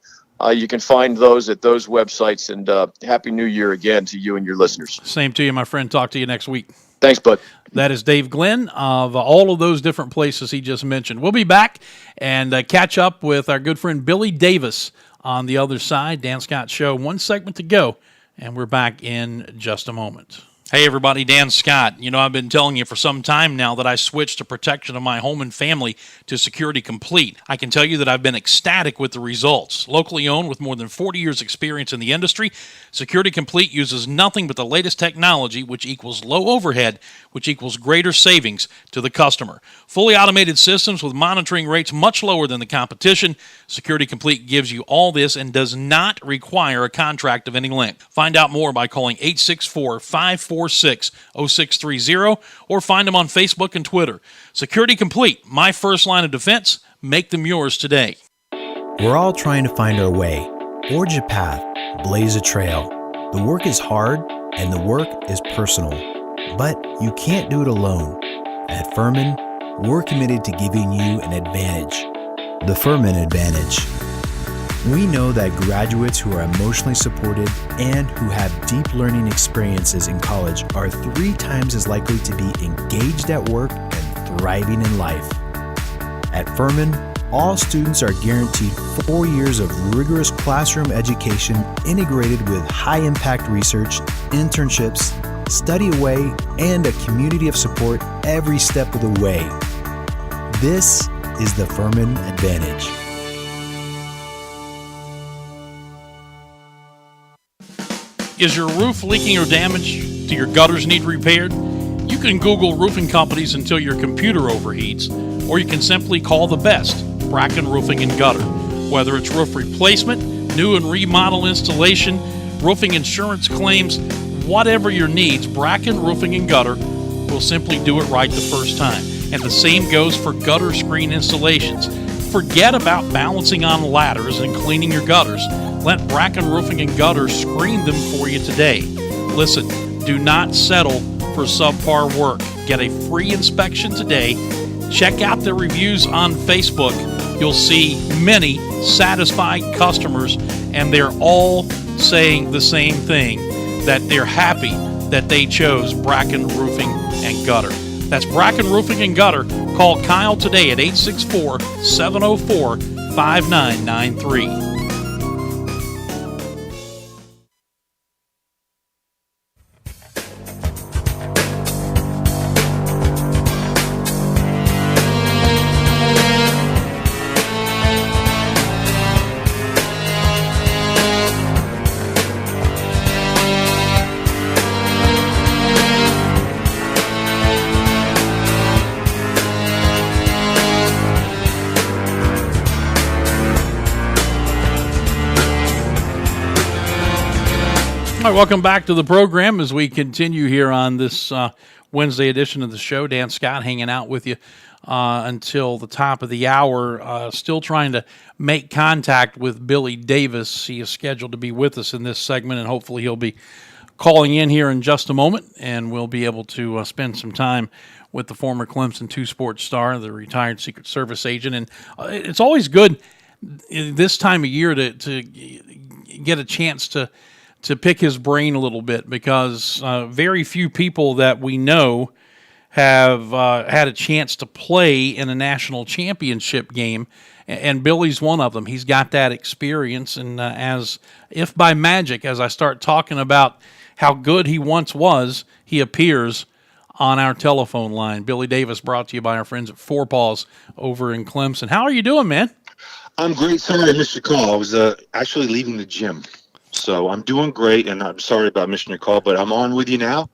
You can find those at those websites, and Happy New Year again to you and your listeners. Same to you, my friend. Talk to you next week. Thanks, bud. That is Dave Glenn of all of those different places he just mentioned. We'll be back and catch up with our good friend Billy Davis on the other side. Dan Scott Show, 1 segment to go, and we're back in just a moment. Hey, everybody, Dan Scott. I've been telling you for some time now that I switched to protection of my home and family to Security Complete. I can tell you that I've been ecstatic with the results. Locally owned with more than 40 years experience in the industry, Security Complete uses nothing but the latest technology, which equals low overhead, which equals greater savings to the customer. Fully automated systems with monitoring rates much lower than the competition. Security Complete gives you all this and does not require a contract of any length. Find out more by calling 864-546-0630 or find them on Facebook and Twitter. Security Complete, my first line of defense. Make them yours today. We're all trying to find our way, forge a path, blaze a trail. The work is hard and the work is personal, but you can't do it alone. At Furman, we're committed to giving you an advantage, the Furman Advantage. We know that graduates who are emotionally supported and who have deep learning experiences in college are 3 times as likely to be engaged at work and thriving in life. At Furman, All students are guaranteed 4 years of rigorous classroom education integrated with high-impact research, internships, study away, and a community of support every step of the way. This is the Furman Advantage. Is your roof leaking or damaged? Do your gutters need repaired? You can Google roofing companies until your computer overheats, or you can simply call the best, Bracken Roofing and Gutter. Whether it's roof replacement, new and remodel installation, roofing insurance claims, whatever your needs, Bracken Roofing and Gutter will simply do it right the first time. And the same goes for gutter screen installations. Forget about balancing on ladders and cleaning your gutters. Let Bracken Roofing and Gutter screen them for you today. Listen, do not settle for subpar work. Get a free inspection today. Check out the reviews on Facebook. You'll see many satisfied customers, and they're all saying the same thing, that they're happy that they chose Bracken Roofing and Gutter. That's Bracken Roofing and Gutter. Call Kyle today at 864-704-5993. All right, welcome back to the program as we continue here on this Wednesday edition of the show. Dan Scott hanging out with you until the top of the hour, still trying to make contact with Billy Davis. He is scheduled to be with us in this segment, and hopefully he'll be calling in here in just a moment, and we'll be able to spend some time with the former Clemson two-sport star, the retired Secret Service agent. And it's always good this time of year to get a chance to pick his brain a little bit, because very few people that we know have had a chance to play in a national championship game, and Billy's one of them. He's got that experience, and as if by magic, as I start talking about how good he once was, he appears on our telephone line. Billy Davis, brought to you by our friends at Four Paws over in Clemson. How are you doing, man? I'm great. Sorry I missed your call. I was actually leaving the gym. So I'm doing great, and I'm sorry about missing your call, but I'm on with you now.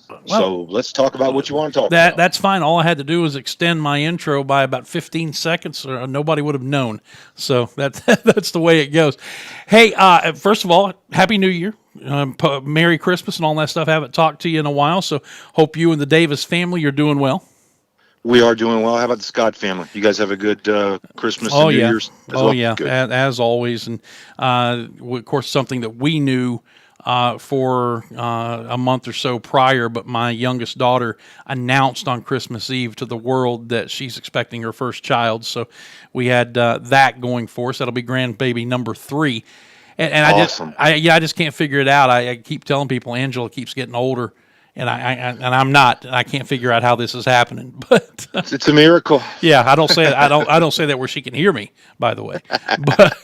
Well, so let's talk about what you want to talk about. That's fine. All I had to do was extend my intro by about 15 seconds, or nobody would have known. So that's the way it goes. Hey, first of all, Happy New Year. Merry Christmas and all that stuff. I haven't talked to you in a while, so hope you and the Davis family are doing well. We are doing well. How about the Scott family? You guys have a good Christmas and New Year's as well? Oh, yeah, as always. And, of course, something that we knew for a month or so prior, but my youngest daughter announced on Christmas Eve to the world that she's expecting her first child. So we had that going for us. That'll be grandbaby number 3. And awesome. I just can't figure it out. I keep telling people Angela keeps getting older. And I'm not. I can't figure out how this is happening. But it's a miracle. Yeah, I don't say that where she can hear me. By the way, but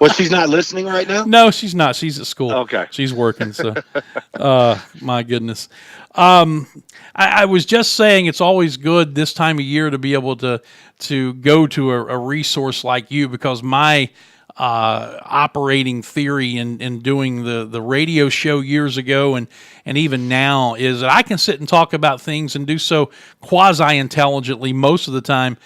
well, she's not listening right now. No, she's not. She's at school. Okay, she's working. So, my goodness. I was just saying it's always good this time of year to be able to go to a resource like you, because my operating theory in doing the radio show years ago and even now is that I can sit and talk about things and do so quasi-intelligently most of the time,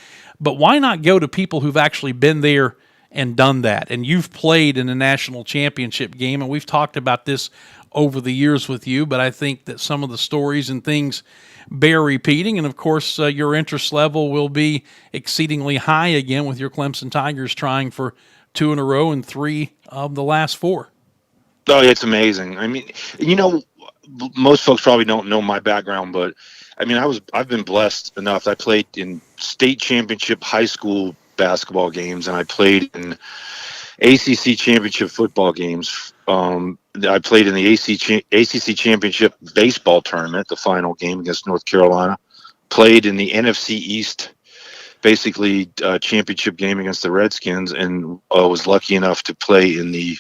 but why not go to people who've actually been there and done that? And you've played in a national championship game, and we've talked about this over the years with you, but I think that some of the stories and things bear repeating, and of course your interest level will be exceedingly high again with your Clemson Tigers trying for 2 in a row and 3 of the last 4. Oh, it's amazing. I mean, most folks probably don't know my background, but I mean, I've been blessed enough. I played in state championship high school basketball games, and I played in ACC championship football games. I played in the ACC championship baseball tournament, the final game against North Carolina. Played in the NFC East basically championship game against the Redskins, and was lucky enough to play in the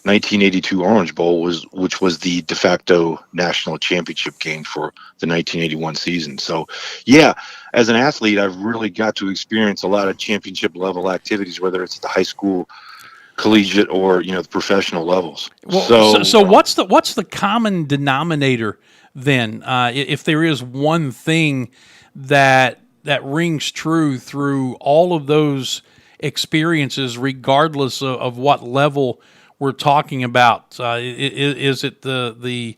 1982 Orange Bowl, which was the de facto national championship game for the 1981 season. So, yeah, as an athlete, I've really got to experience a lot of championship level activities, whether it's at the high school, collegiate, or the professional levels. Well, so what's the common denominator then? If there is one thing that rings true through all of those experiences, regardless of what level we're talking about, is it the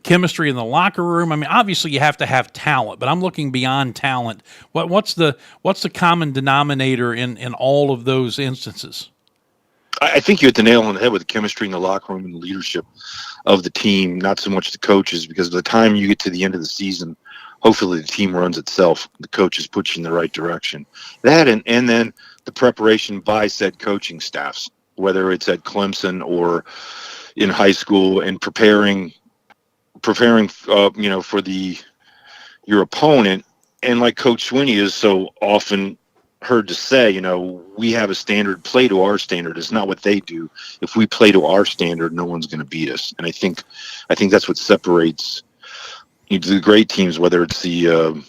chemistry in the locker room? I mean, obviously you have to have talent, but I'm looking beyond talent. What's the common denominator in all of those instances? I think you hit the nail on the head with the chemistry in the locker room and the leadership of the team, not so much the coaches, because by the time you get to the end of the season, hopefully the team runs itself. The coaches put you in the right direction. That and then the preparation by said coaching staffs, whether it's at Clemson or in high school, and preparing for your opponent. And like Coach Sweeney is so often heard to say, we have a standard, play to our standard. It's not what they do. If we play to our standard, no one's going to beat us. And I think that's what separates the great teams, whether it's the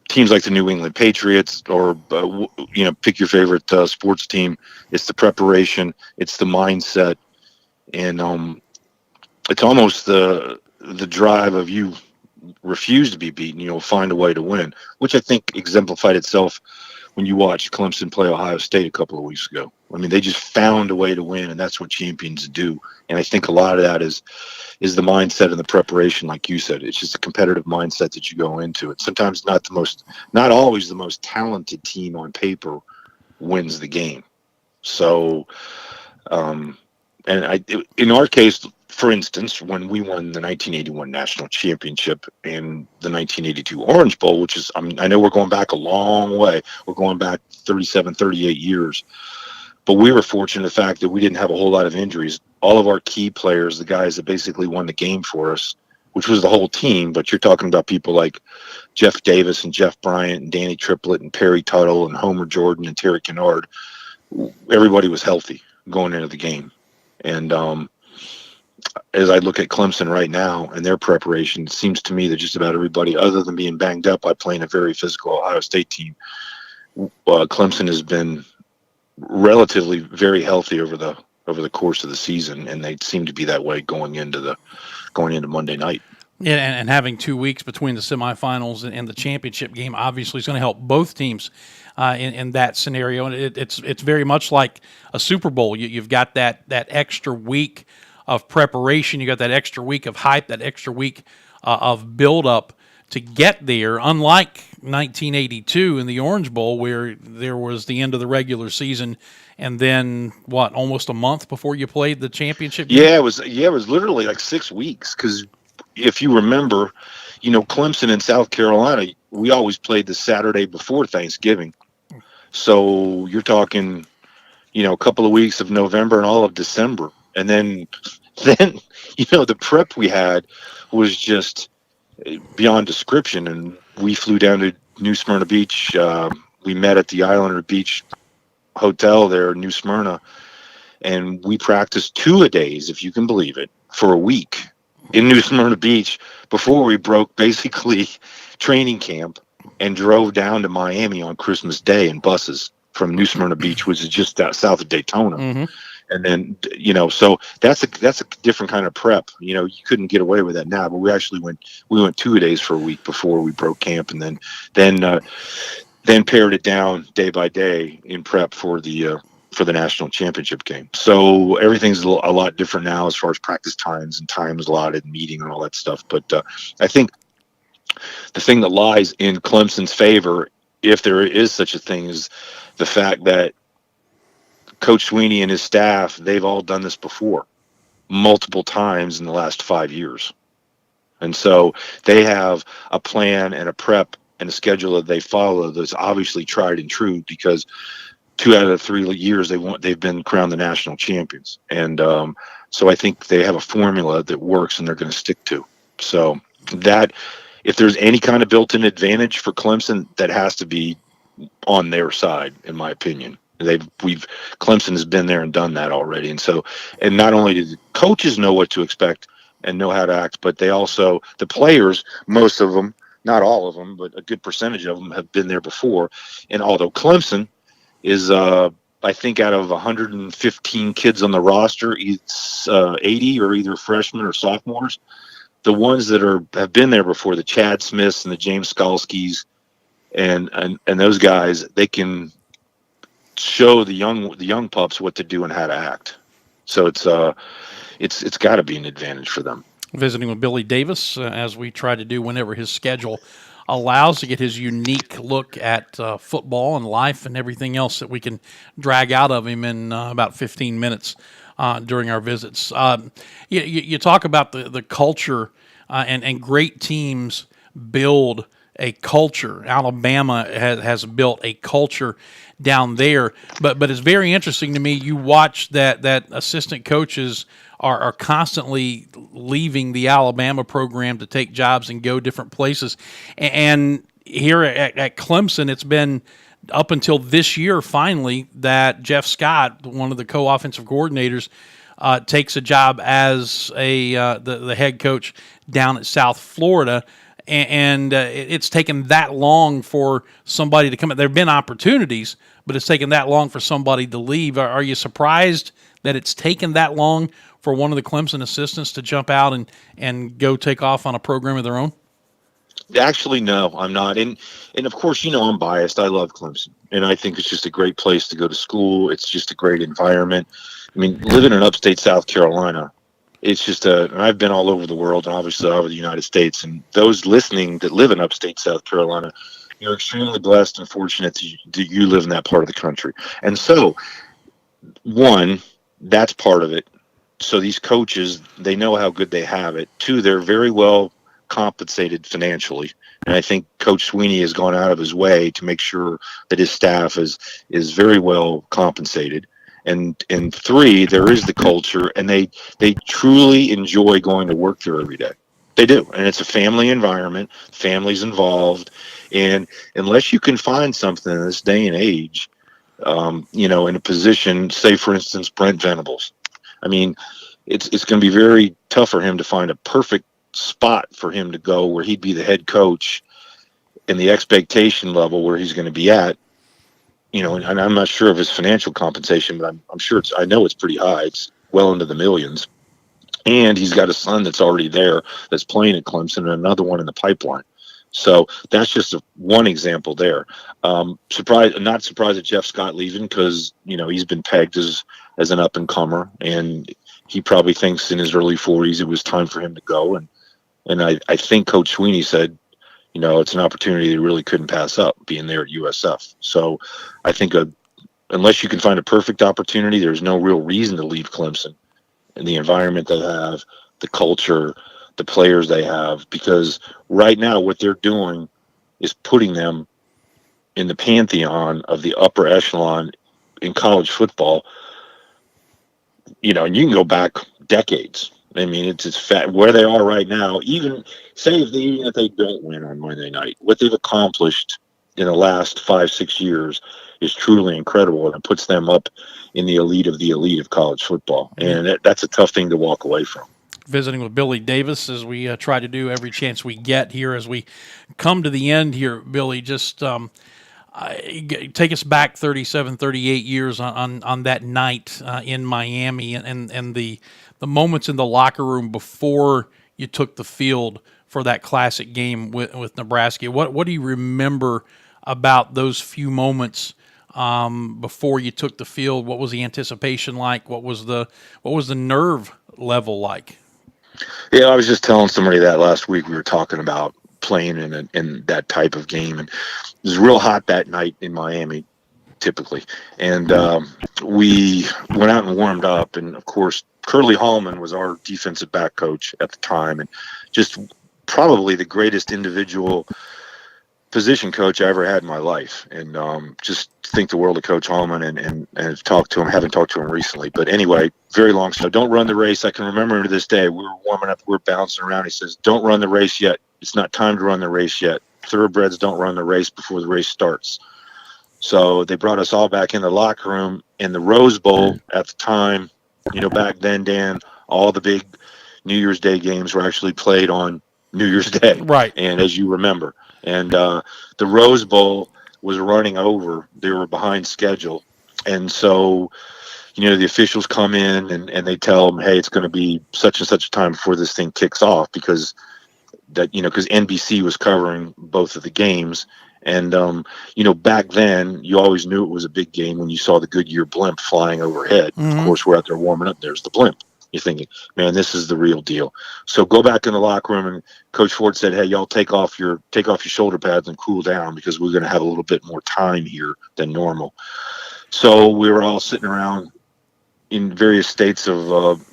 teams like the New England Patriots or, pick your favorite sports team. It's the preparation, it's the mindset, and it's almost the drive of you refuse to be beaten, find a way to win, which I think exemplified itself when you watched Clemson play Ohio State a couple of weeks ago. I mean, they just found a way to win, and that's what champions do. And I think a lot of that is the mindset and the preparation, like you said. It's just a competitive mindset that you go into it. Sometimes not always the most talented team on paper wins the game. So, in our case, for instance, when we won the 1981 national championship and the 1982 Orange Bowl, which is, I know we're going back a long way. We're going back 37, 38 years. But we were fortunate in the fact that we didn't have a whole lot of injuries. All of our key players, the guys that basically won the game for us, which was the whole team, but you're talking about people like Jeff Davis and Jeff Bryant and Danny Triplett and Perry Tuttle and Homer Jordan and Terry Kennard. Everybody was healthy going into the game. And as I look at Clemson right now and their preparation, it seems to me that just about everybody, other than being banged up by playing a very physical Ohio State team, Clemson has been relatively very healthy over the course of the season, and they seem to be that way going into Monday night. Yeah, and having 2 weeks between the semifinals and the championship game obviously is going to help both teams in that scenario. And it's very much like a Super Bowl. You've got that extra week of preparation. You got that extra week of hype, that extra week of build-up to get there, unlike 1982 in the Orange Bowl, where there was the end of the regular season and then, almost a month before you played the championship game? Yeah, it was literally like 6 weeks, because if you remember, Clemson in South Carolina, we always played the Saturday before Thanksgiving. So you're talking, a couple of weeks of November and all of December. And then the prep we had was just beyond description. And we flew down to New Smyrna Beach. We met at the Islander Beach Hotel there in New Smyrna. And we practiced 2-a-days, if you can believe it, for a week in New Smyrna Beach before we broke basically training camp and drove down to Miami on Christmas Day in buses from New Smyrna Beach, which is just south of Daytona. Mm-hmm. And then, so that's a different kind of prep. You couldn't get away with that now, but we went 2-a-days for a week before we broke camp, and then pared it down day by day in prep for the national championship game. So everything's a lot different now as far as practice times and times allotted, meeting and all that stuff. But I think the thing that lies in Clemson's favor, if there is such a thing, is the fact that Coach Sweeney and his staff, they've all done this before multiple times in the last 5 years. And so they have a plan and a prep and a schedule that they follow that's obviously tried and true, because 2 out of 3 years they've been crowned the national champions. And so I think they have a formula that works and they're going to stick to. So that if there's any kind of built-in advantage for Clemson, that has to be on their side, in my opinion. Clemson has been there and done that already. And not only do the coaches know what to expect and know how to act, but they also, the players, most of them, not all of them, but a good percentage of them have been there before. And although Clemson is, I think out of 115 kids on the roster, it's 80 are either freshmen or sophomores. The ones that have been there before, the Chad Smiths and the James Skalskis and those guys, they can show the young pups what to do and how to act. So it's got to be an advantage for them. Visiting with Billy Davis, as we try to do whenever his schedule allows, to get his unique look at football and life and everything else that we can drag out of him in about 15 minutes during our visits. You talk about the culture and great teams build a culture. Alabama has built a culture down there, but it's very interesting to me. You watch that assistant coaches are constantly leaving the Alabama program to take jobs and go different places. And here at Clemson, it's been up until this year, finally, that Jeff Scott, one of the co-offensive coordinators, takes a job as the head coach down at South Florida. And it's taken that long for somebody to come in. There have been opportunities, but it's taken that long for somebody to leave. Are you surprised that it's taken that long for one of the Clemson assistants to jump out and go take off on a program of their own? Actually, no, I'm not. And of course, I'm biased. I love Clemson, and I think it's just a great place to go to school. It's just a great environment. I mean, living in upstate South Carolina, it's just and I've been all over the world, and obviously all over the United States. And those listening that live in upstate South Carolina, you're extremely blessed and fortunate that you live in that part of the country. And so, one, that's part of it. So these coaches, they know how good they have it. Two, they're very well compensated financially, and I think Coach Sweeney has gone out of his way to make sure that his staff is very well compensated. And three, there is the culture, and they truly enjoy going to work there every day. They do, and it's a family environment. Families involved, and unless you can find something in this day and age, in a position, say for instance Brent Venables, I mean, it's going to be very tough for him to find a perfect spot for him to go where he'd be the head coach and the expectation level where he's going to be at, and I'm not sure of his financial compensation, but I'm sure I know it's pretty high. It's well into the millions. And he's got a son that's already there that's playing at Clemson and another one in the pipeline. So that's just one example there. Not surprised at Jeff Scott leaving because, he's been pegged as an up and comer, and he probably thinks in his early 40s it was time for him to go. And I think Coach Sweeney said, it's an opportunity they really couldn't pass up being there at USF. So I think unless you can find a perfect opportunity, there's no real reason to leave Clemson and the environment they have, the culture, the players they have, because right now what they're doing is putting them in the pantheon of the upper echelon in college football. And you can go back decades. I mean, it's where they are right now. Even if they don't win on Monday night, what they've accomplished in the last 5-6 years is truly incredible, and it puts them up in the elite of college football. And that's a tough thing to walk away from. Visiting with Billy Davis, as we try to do every chance we get here as we come to the end here. Billy, just take us back 37, 38 years on that night in Miami, and the moments in the locker room before you took the field for that classic game with Nebraska. What do you remember about those few moments before you took the field? What was the anticipation like? What was the nerve level like? Yeah, I was just telling somebody that last week. We were talking about playing in that type of game, and it was real hot that night in Miami, typically. And we went out and warmed up, and of course, Curly Hallman was our defensive back coach at the time, and just probably the greatest individual position coach I ever had in my life. And just think the world of Coach Hallman, and haven't talked to him recently. But anyway, very long story. Don't run the race. I can remember to this day, we were warming up, we were bouncing around. He says, don't run the race yet. It's not time to run the race yet. Thoroughbreds don't run the race before the race starts. So they brought us all back in the locker room. In the Rose Bowl at the time, back then, Dan, all the big New Year's Day games were actually played on New Year's Day. Right. And as you remember, and the Rose Bowl was running over. They were behind schedule. And so, the officials come in and they tell them, hey, it's going to be such and such a time before this thing kicks off because NBC was covering both of the games. And, back then, you always knew it was a big game when you saw the Goodyear blimp flying overhead. Mm-hmm. Of course, we're out there warming up. There's the blimp. You're thinking, man, this is the real deal. So go back in the locker room, and Coach Ford said, hey, y'all take off your shoulder pads and cool down because we're going to have a little bit more time here than normal. So we were all sitting around in various states of,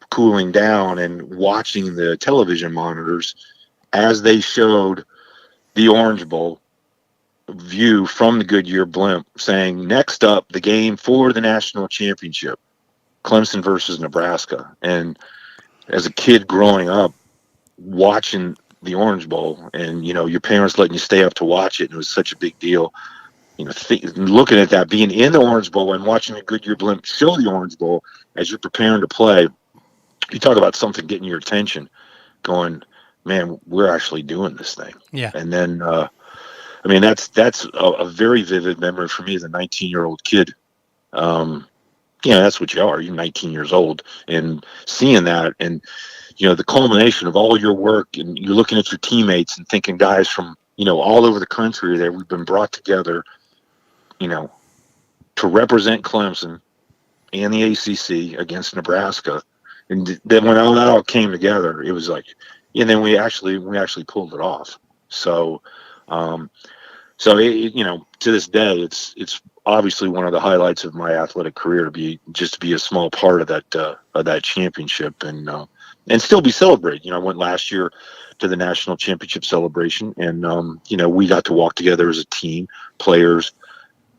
cooling down and watching the television monitors as they showed the Orange Bowl view from the Goodyear blimp saying, next up, the game for the national championship, Clemson versus Nebraska. And as a kid growing up, watching the Orange Bowl and, your parents letting you stay up to watch it, and it was such a big deal. Looking at that, being in the Orange Bowl and watching the Goodyear blimp show the Orange Bowl as you're preparing to play, you talk about something getting your attention, going, man, we're actually doing this thing. Yeah. And then, that's a very vivid memory for me as a 19-year-old kid. That's what you are. You're 19 years old, and seeing that, and the culmination of all your work, and you're looking at your teammates and thinking, guys from all over the country are there. We've been brought together, to represent Clemson and the ACC against Nebraska, and then when all that all came together, it was like, and then we actually pulled it off. So, to this day, it's obviously one of the highlights of my athletic career to be a small part of that championship and still be celebrated. I went last year to the national championship celebration, and we got to walk together as a team, players,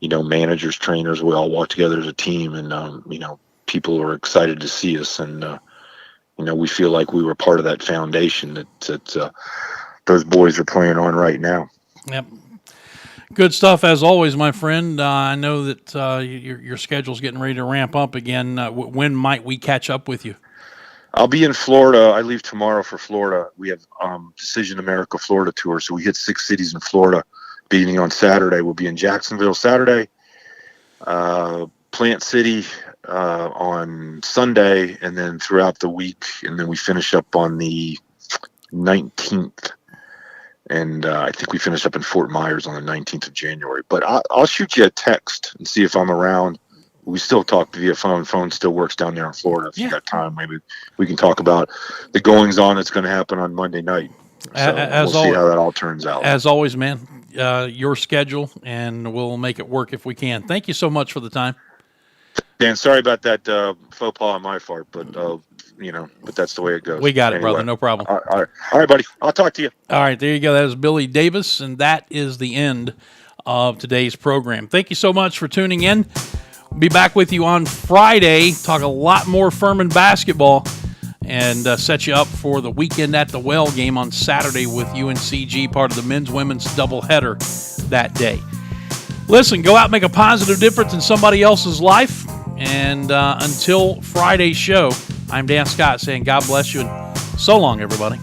managers, trainers. We all walked together as a team, and people are excited to see us, and we feel like we were part of that foundation that those boys are playing on right now. Yep. Good stuff as always, my friend. I know that your schedule's getting ready to ramp up again. When might we catch up with you? I'll be in Florida. I leave tomorrow for Florida. We have Decision America Florida tour, so we hit 6 cities in Florida. Beginning on Saturday, we'll be in Jacksonville Saturday, Plant City on Sunday, and then throughout the week, and then we finish up on the 19th. And I think we finish up in Fort Myers on the 19th of January. But I'll shoot you a text and see if I'm around. We still talk via phone. Phone still works down there in Florida. If you got time, maybe we can talk about the goings-on that's going to happen on Monday night. So we'll see how that all turns out. As always, man, your schedule, and we'll make it work if we can. Thank you so much for the time. Dan, sorry about that faux pas on my part, but but that's the way it goes. We got it, brother. No problem. All right, buddy. I'll talk to you. All right, there you go. That is Billy Davis, and that is the end of today's program. Thank you so much for tuning in. We'll be back with you on Friday, talk a lot more Furman basketball, and set you up for the Weekend at the Well game on Saturday with UNCG, part of the men's-women's doubleheader that day. Listen, go out and make a positive difference in somebody else's life. And until Friday's show, I'm Dan Scott saying God bless you and so long, everybody.